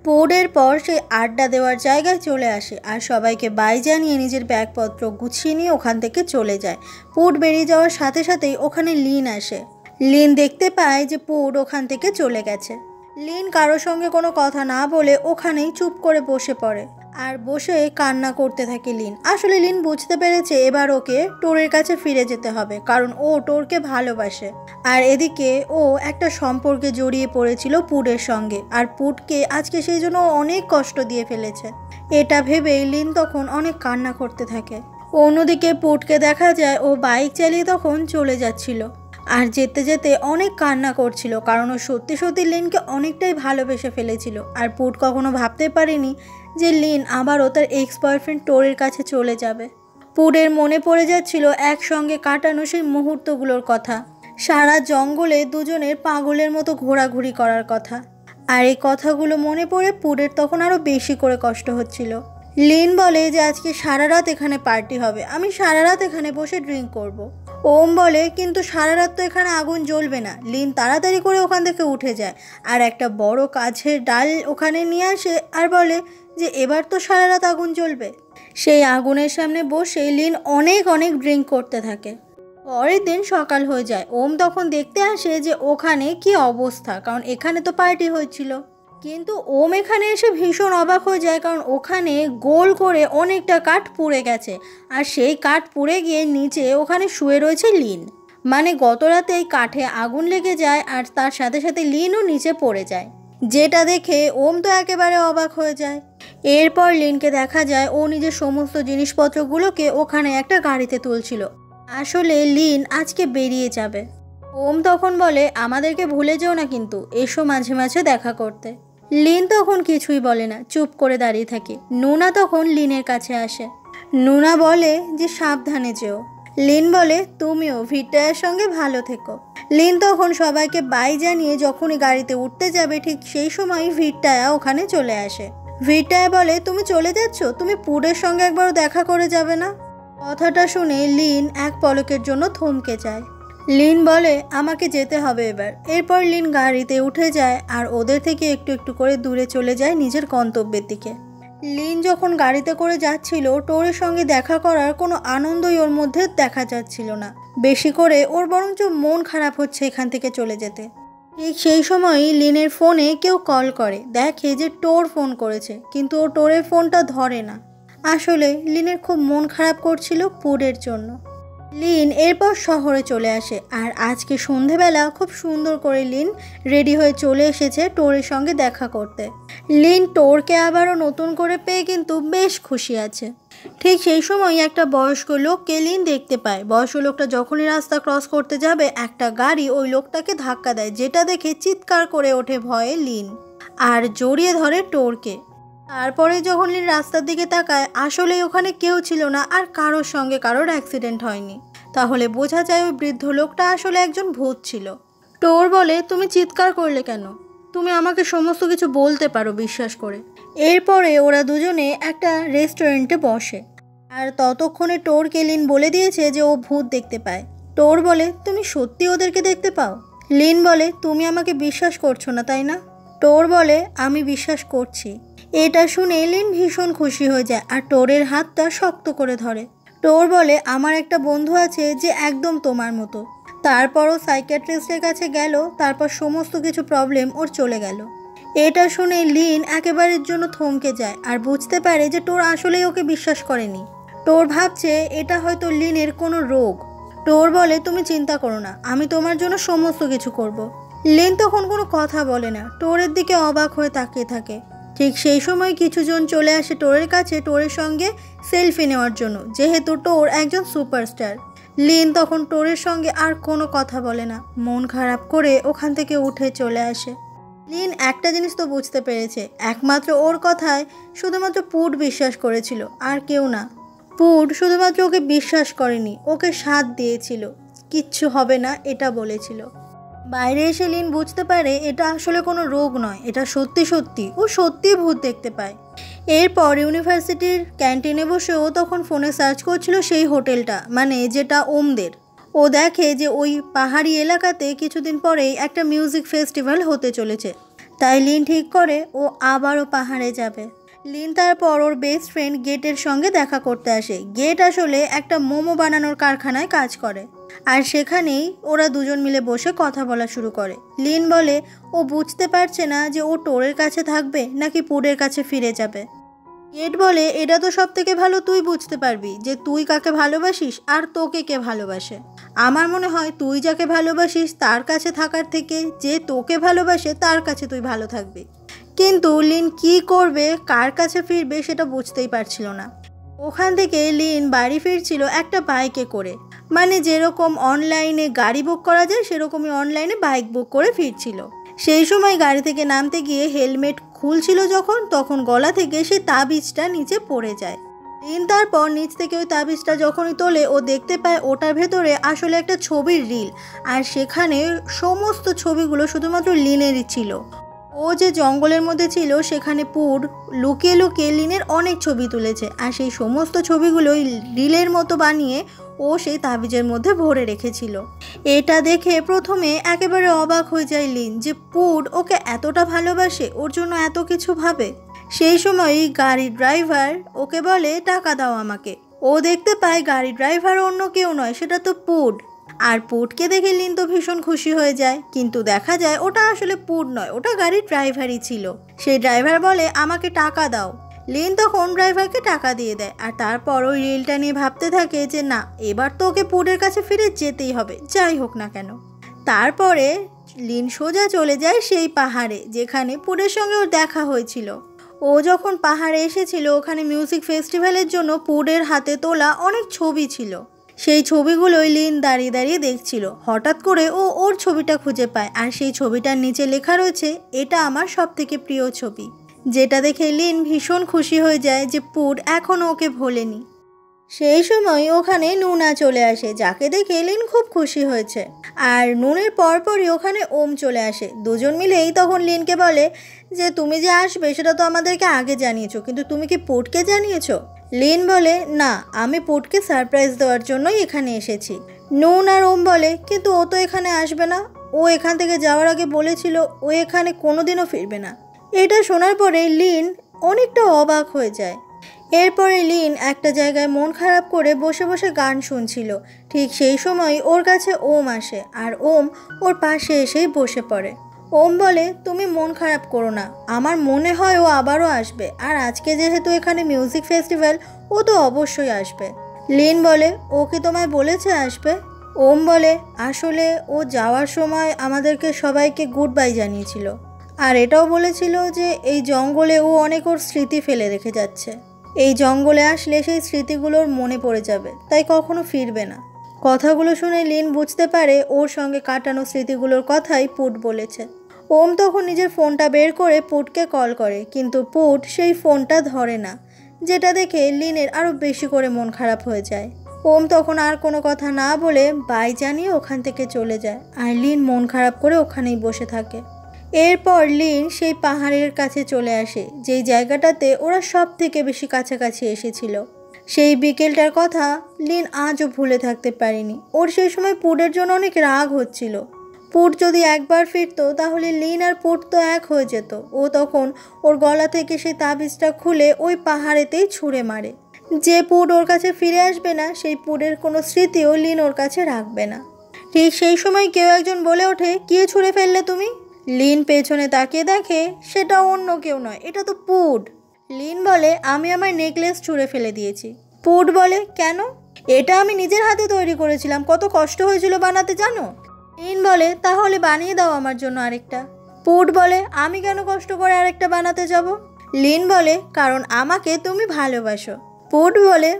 Speaker 1: পুটের পর সে আড্ডা দেওয়ার জায়গায় চলে আসে আর সবাইকে বাই জানিয়ে নিজের ব্যাগপত্র গুছিয়ে নিয়ে ওখান থেকে চলে যায়। পুট বেরিয়ে যাওয়ার সাথে সাথেই ওখানে লিন আসে। লিন দেখতে পায় যে পুট ওখান থেকে চলে গেছে। লিন কারোর সঙ্গে কোনো কথা না বলে ওখানেই চুপ করে বসে পড়ে আর বসে কান্না করতে থাকে লিন। আসলে লিন বুঝতে পেরেছে এবার ওকে টোরের কাছে ফিরে যেতে হবে কারণ ও টোরকে ভালোবাসে আর এদিকে ও একটা সম্পর্কে জড়িয়ে পড়েছিল পুটের সঙ্গে আর পুটকে আজকে সেই জন্য অনেক কষ্ট দিয়ে ফেলেছে। এটা ভেবেই লিন তখন অনেক কান্না করতে থাকে। অন্যদিকে পুটকে দেখা যায় ও বাইক চালিয়ে তখন চলে যাচ্ছিল আর যেতে যেতে অনেক কান্না করছিল কারণ ও সত্যি সত্যি লিনকে অনেকটাই ভালোবেসে ফেলেছিল। আর পুট কখনো ভাবতে পারেনি যে লিন আবারও তার এক্স বয়ফ্রেন্ড টোরের কাছে চলে যাবে। পুটের মনে পড়ে যাচ্ছিল একসঙ্গে কাটানো সেই মুহূর্তগুলোর কথা, সারা জঙ্গলে দুজনের পাগলের মতো ঘোরাঘুরি করার কথা। আর এই কথাগুলো মনে পড়ে পুটের তখন আরও বেশি করে কষ্ট হচ্ছিল। লিন বলে যে আজকে সারা রাত এখানে পার্টি হবে, আমি সারা রাত এখানে বসে ড্রিঙ্ক করব। ওম বলে কিন্তু সারা রাত তো এখানে আগুন জ্বলবে না। লিন তাড়াতাড়ি করে ওখান থেকে উঠে যায় আর একটা বড় কাছের ডাল ওখানে নিয়ে আসে আর বলে যে এবার তো সারা রাত আগুন জ্বলবে। সেই আগুনের সামনে বসে লিন অনেক অনেক ড্রিঙ্ক করতে থাকে। পরের দিন সকাল হয়ে যায়। ওম তখন দেখতে আসে যে ওখানে কি অবস্থা, কারণ এখানে তো পার্টি হচ্ছিল। কিন্তু ওম এখানে এসে ভীষণ অবাক হয়ে যায় কারণ ওখানে গোল করে অনেকটা কাঠ পুড়ে গেছে আর সেই কাঠ পুড়ে গিয়ে নিচে ওখানে শুয়ে রয়েছে লিন। মানে গত রাতেই কাঠে আগুন লেগে যায় আর তার সাথে সাথে লিনও নিচে পড়ে যায়, যেটা দেখে ওম তো একেবারে অবাক হয়ে যায়। এরপর লিনকে দেখা যায় ও নিজের সমস্ত জিনিসপত্রগুলোকে ওখানে একটা গাড়িতে তুলছিল। আসলে লিন আজকে বেরিয়ে যাবে। ওম তখন বলে আমাদেরকে ভুলে যেও না কিন্তু, এসো মাঝে মাঝে দেখা করতে। লিন তখন কিছুই বলে না, চুপ করে দাঁড়িয়ে থাকে। নুনা তখন লিনের কাছে আসে। নুনা বলে যে সাবধানে যেও। লিন বলে তুমিও ভিটায়ের সঙ্গে ভালো থেকো। লিন তখন সবাইকে বাই জানিয়ে যখনই গাড়িতে উঠতে যাবে ঠিক সেই সময় ভিটায়া ওখানে চলে আসে। ভিটায়া বলে তুমি চলে যাচ্ছ, তুমি পুডের সঙ্গে একবারও দেখা করে যাবে না? কথাটা শুনে লিন এক পলকের জন্য থমকে যায়। লিন বলে আমাকে যেতে হবে এবার। এরপর লিন গাড়িতে উঠে যায় আর ওদের থেকে একটু একটু করে দূরে চলে যায় নিজের গন্তব্যের দিকে। লিন যখন গাড়িতে করে যাচ্ছিল টোরের সঙ্গে দেখা করার কোনো আনন্দই ওর মধ্যে দেখা যাচ্ছিল না, বেশি করে ওর বরঞ্চ মন খারাপ হচ্ছে এখান থেকে চলে যেতে। ঠিক সেই সময়ই লিনের ফোনে কেউ কল করে, দেখে যে টোর ফোন করেছে, কিন্তু ও টোরের ফোনটা ধরে না। আসলে লিনের খুব মন খারাপ করছিল পুডের জন্য। লিন এরপর শহরে চলে আসে আর আজকে সন্ধেবেলা খুব সুন্দর করে লিন রেডি হয়ে চলে এসেছে টোরের সঙ্গে দেখা করতে। লিন টোরকে আবারও নতুন করে পেয়ে কিন্তু বেশ খুশি আছে। ঠিক সেই সময় একটা বয়স্ক লোককে লিন দেখতে পায়। বয়স্ক লোকটা যখনই রাস্তা ক্রস করতে যাবে একটা গাড়ি ওই লোকটাকে ধাক্কা দেয়, যেটা দেখে চিৎকার করে ওঠে ভয়ে লিন আর জড়িয়ে ধরে টোরকে। তারপরে যখন লিন রাস্তার দিকে তাকায় আসলেই ওখানে কেউ ছিল না আর কারোর সঙ্গে কারোর অ্যাক্সিডেন্ট হয়নি। তাহলে বোঝা যায় ওই বৃদ্ধ লোকটা আসলে একজন ভূত ছিল। টোর বলে তুমি চিৎকার করলে কেন? তুমি আমাকে সমস্ত কিছু বলতে পারো বিশ্বাস করে। এরপরে ওরা দুজনে একটা রেস্টুরেন্টে বসে আর ততক্ষণে টোরকে লিন বলে দিয়েছে যে ও ভূত দেখতে পায়। টোর বলে তুমি সত্যি ওদেরকে দেখতে পাও? লিন বলে তুমি আমাকে বিশ্বাস করছো না তাই না? টোর বলে আমি বিশ্বাস করছি। এটা শুনে লিন ভীষণ খুশি হয়ে যায় আর টোরের হাতটা শক্ত করে ধরে। টোর বলে আমার একটা বন্ধু আছে যে একদম তোমার মতো। তারপরও সাইকিয়াট্রিস্টের কাছে গেল, তারপর সমস্ত কিছু প্রবলেম ওর চলে গেল। এটা শুনে লিন একেবারের জন্য থমকে যায় আর বুঝতে পারে যে টোর আসলেই ওকে বিশ্বাস করেনি। টোর ভাবছে এটা হয়তো লিনের কোনো রোগ। টোর বলে তুমি চিন্তা করো না, আমি তোমার জন্য সমস্ত কিছু করব। লিন তখন কোনো কথা বলে না, টোরের দিকে অবাক হয়ে তাকিয়ে থাকে। ঠিক সেই সময় কিছুজন চলে আসে টোরের কাছে টোরের সঙ্গে সেলফি নেওয়ার জন্য, যেহেতু টোর একজন সুপারস্টার। লিন তখন টোরের সঙ্গে আর কোনো কথা বলে না, মন খারাপ করে ওখান থেকে উঠে চলে আসে। লিন একটা জিনিস তো বুঝতে পেরেছে, একমাত্র ওর কথায় শুধুমাত্র পুড বিশ্বাস করেছিল আর কেউ না। পুড শুধুমাত্র ওকে বিশ্বাস করেনি, ওকে সাথ দিয়েছিল, কিচ্ছু হবে না এটা বলেছিল। বাইরে এসে লিন বুঝতে পারে এটা আসলে কোনো রোগ নয়, এটা সত্যি সত্যি ও সত্যিই ভূত দেখতে পায়। এরপর ইউনিভার্সিটির ক্যান্টিনে বসে ও তখন ফোনে সার্চ করছিল সেই হোটেলটা, মানে যেটা ওমদের। ও দেখে যে ওই পাহাড়ি এলাকাতে কিছুদিন পরেই একটা মিউজিক ফেস্টিভ্যাল হতে চলেছে। তাই লিন ঠিক করে ও আবারও পাহাড়ে যাবে। লিন তারপর ওর বেস্ট ফ্রেন্ড গেটের সঙ্গে দেখা করতে আসে। গেট আসলে একটা মোমো বানানোর কারখানায় কাজ করে আর সেখানেই ওরা দুজন মিলে বসে কথা বলা শুরু করে। লিন বলে ও বুঝতে পারছে না যে ও টোরের কাছে থাকবে নাকি পুডের কাছে ফিরে যাবে। গেট বলে এটা তো সব থেকে ভালো তুই বুঝতে পারবি যে তুই কাকে ভালোবাসিস আর তোকে কে ভালোবাসে। আমার মনে হয় তুই যাকে ভালোবাসিস তার কাছে থাকার থেকে যে তোকে ভালোবাসে তার কাছে তুই ভালো থাকবি। কিন্তু লিন কি করবে, কার কাছে ফিরবে সেটা বুঝতেই পারছিল না। ওখান থেকে লিন বাড়ি ফিরছিল একটা বাইকে করে, মানে যেরকম অনলাইনে গাড়ি বুক করা যায় সেরকমই অনলাইনে বাইক বুক করে ফিরছিল। সেই সময় গাড়ি থেকে নামতে গিয়ে হেলমেট খুলছিল তখন গলা থেকে সেই তাবিজটা নিচে পড়ে যায়। লিন তারপর নিচ থেকে ওই তাবিজটা যখনই তোলে ও দেখতে পায় ওটার ভেতরে আসলে একটা ছবির রিল, আর সেখানে সমস্ত ছবিগুলো শুধুমাত্র লিনেরই ছিল। ও যে জঙ্গলের মধ্যে ছিল সেখানে পুড লুকিয়ে লুকিয়ে লিনের অনেক ছবি তুলেছে আর সেই সমস্ত ছবিগুলোই রিলের মতো বানিয়ে ও সেই তাবিজের মধ্যে ভরে রেখেছিল। এটা দেখে প্রথমে একেবারে অবাক হয়ে যায় লিন যে পুড ওকে এতটা ভালোবাসে, ওর জন্য এত কিছু ভাবে। সেই সময়ই গাড়ির ড্রাইভার ওকে বলে টাকা দাও আমাকে। ও দেখতে পায় গাড়ির ড্রাইভার অন্য কেউ নয়, সেটা তো পুড। আর পুডকে দেখে লিন তো ভীষণ খুশি হয়ে যায়, কিন্তু দেখা যায় ওটা আসলে পুড নয়, ওটা গাড়ির ড্রাইভারই ছিল। সেই ড্রাইভার বলে আমাকে টাকা দাও। লিন তখন ড্রাইভারকে টাকা দিয়ে দেয় আর তারপর ওই রিলটা নিয়ে ভাবতে থাকে যে না, এবার তো ওকে পুডের কাছে ফিরে যেতেই হবে যাই হোক না কেন। তারপরে লিন সোজা চলে যায় সেই পাহাড়ে যেখানে পুডের সঙ্গে ওর দেখা হয়েছিল। ও যখন পাহাড়ে এসেছিল ওখানে মিউজিক ফেস্টিভ্যালের জন্য পুডের হাতে তোলা অনেক ছবি ছিল। সেই ছবিগুলোই লিন দাঁড়িয়ে দাঁড়িয়ে দেখছিল। হঠাৎ করে ও ওর ছবিটা খুঁজে পায়, আর সেই ছবিটার নিচে লেখা রয়েছে, এটা আমার সবথেকে প্রিয় ছবি। যেটা দেখে লিন ভীষণ খুশি হয়ে যায় যে পুট এখনও ওকে ভোলেনি। সেই সময় ওখানে নুনা চলে আসে, যাকে দেখে লিন খুব খুশি হয়েছে। আর নুনের পরপরই ওখানে ওম চলে আসে। দুজন মিলেই তখন লিনকে বলে যে তুমি যে আসবে সেটা তো আমাদেরকে আগে জানিয়েছো, কিন্তু তুমি কি পুটকে জানিয়েছো? লিন বলে, না, আমি পুটকে সারপ্রাইজ দেওয়ার জন্যই এখানে এসেছি। নুন আর ওম বলে, কিন্তু ও তো এখানে আসবে না, ও এখান থেকে যাওয়ার আগে বলেছিল ও এখানে কোনোদিনও ফিরবে না। এটা শোনার পরে লিন অনেকটা অবাক হয়ে যায়। এরপরে লিন একটা জায়গায় মন খারাপ করে বসে বসে গান শুনছিল। ঠিক সেই সময় ওর কাছে ওম আসে, আর ওম ওর পাশে এসেই বসে পড়ে। ওম বলে, তুমি মন খারাপ করো না, আমার মনে হয় ও আবারও আসবে, আর আজকে যেহেতু এখানে মিউজিক ফেস্টিভ্যাল, ও তো অবশ্যই আসবে। লিন বলে, ও কি তোমায় বলেছে আসবে? ওম বলে, আসলে ও যাওয়ার সময় আমাদেরকে সবাইকে গুড বাই জানিয়েছিল, আর এটাও বলেছিল যে এই জঙ্গলে ও অনেক ওর স্মৃতি ফেলে রেখে যাচ্ছে। এই জঙ্গলে আসলে সেই স্মৃতিগুলোর মনে পড়ে যাবে, তাই কখনো ফিরবে না। কথাগুলো শুনে লিন বুঝতে পারে ওর সঙ্গে কাটানো স্মৃতিগুলোর কথাই পুট বলেছে। ওম তখন নিজের ফোনটা বের করে পুটকে কল করে, কিন্তু পুট সেই ফোনটা ধরে না, যেটা দেখে লিনের আরও বেশি করে মন খারাপ হয়ে যায়। ওম তখন আর কোনো কথা না বলে বাই জানিয়ে ওখান থেকে চলে যায়, আর লিন মন খারাপ করে ওখানেই বসে থাকে। এরপর লিন সেই পাহাড়ের কাছে চলে আসে, যেই জায়গাটাতে ওরা সব থেকে বেশি কাছাকাছি এসেছিল। সেই বিকেলটার কথা লিন আজও ভুলে থাকতে পারেনি। ওর সেই সময় পুটের জন্য অনেক রাগ হচ্ছিল। পুট যদি একবার ফিরতো তাহলে লিন আর পুট তো এক হয়ে যেত। ও তখন ওর গলা থেকে সেই তাবিজটা খুলে ওই পাহাড়েতেই ছুঁড়ে মারে। যে পুট ওর কাছে ফিরে আসবে না, সেই পুটের কোনো স্মৃতিও লিন ওর কাছে রাখবে না। ঠিক সেই সময় কেউ একজন বলে ওঠে, কে ছুঁড়ে ফেললে তুমি? লিন পেছনে তাকিয়ে দেখে সেটা অন্য কেউ নয়, এটা তো পুট। লিন বলে, আমি আমার নেকলেস ছুঁড়ে ফেলে দিয়েছি। পুট বলে, কেন? এটা আমি নিজের হাতে তৈরি করেছিলাম, কত কষ্ট হয়েছিল বানাতে জানো? লিন বলে, তাহলে বানিয়ে দাও আমার জন্য আরেকটা। পুট বলে, আমি কেন কষ্ট করে আরেকটা বানাতে যাব? লিন বলে, কারণ আমাকে তুমি ভালোবাসো। পুট বলে,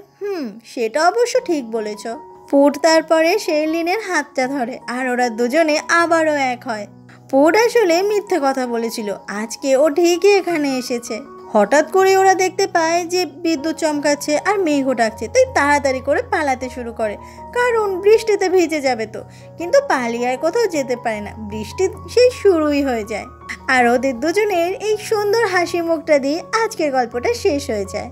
Speaker 1: সেটা অবশ্য ঠিক বলেছ। পুট তারপরে সেই লিনের হাতটা ধরে, আর ওরা দুজনে আবারও এক হয়। পুট আসলে মিথ্যে কথা বলেছিল, আজকে ও ঠিকই এখানে এসেছে। হঠাৎ করে ওরা দেখতে পায় যে বিদ্যুৎ চমকাচ্ছে আর মেঘও ডাকছে, তাই তাড়াতাড়ি করে পালাতে শুরু করে, কারণ বৃষ্টিতে ভিজে যাবে তো। কিন্তু পালিয়ে আর কোথাও যেতে পারে না, বৃষ্টি সেই শুরুই হয়ে যায়। আর ওদের দুজনের এই সুন্দর হাসি মুখটা দিয়ে আজকের গল্পটা শেষ হয়ে যায়।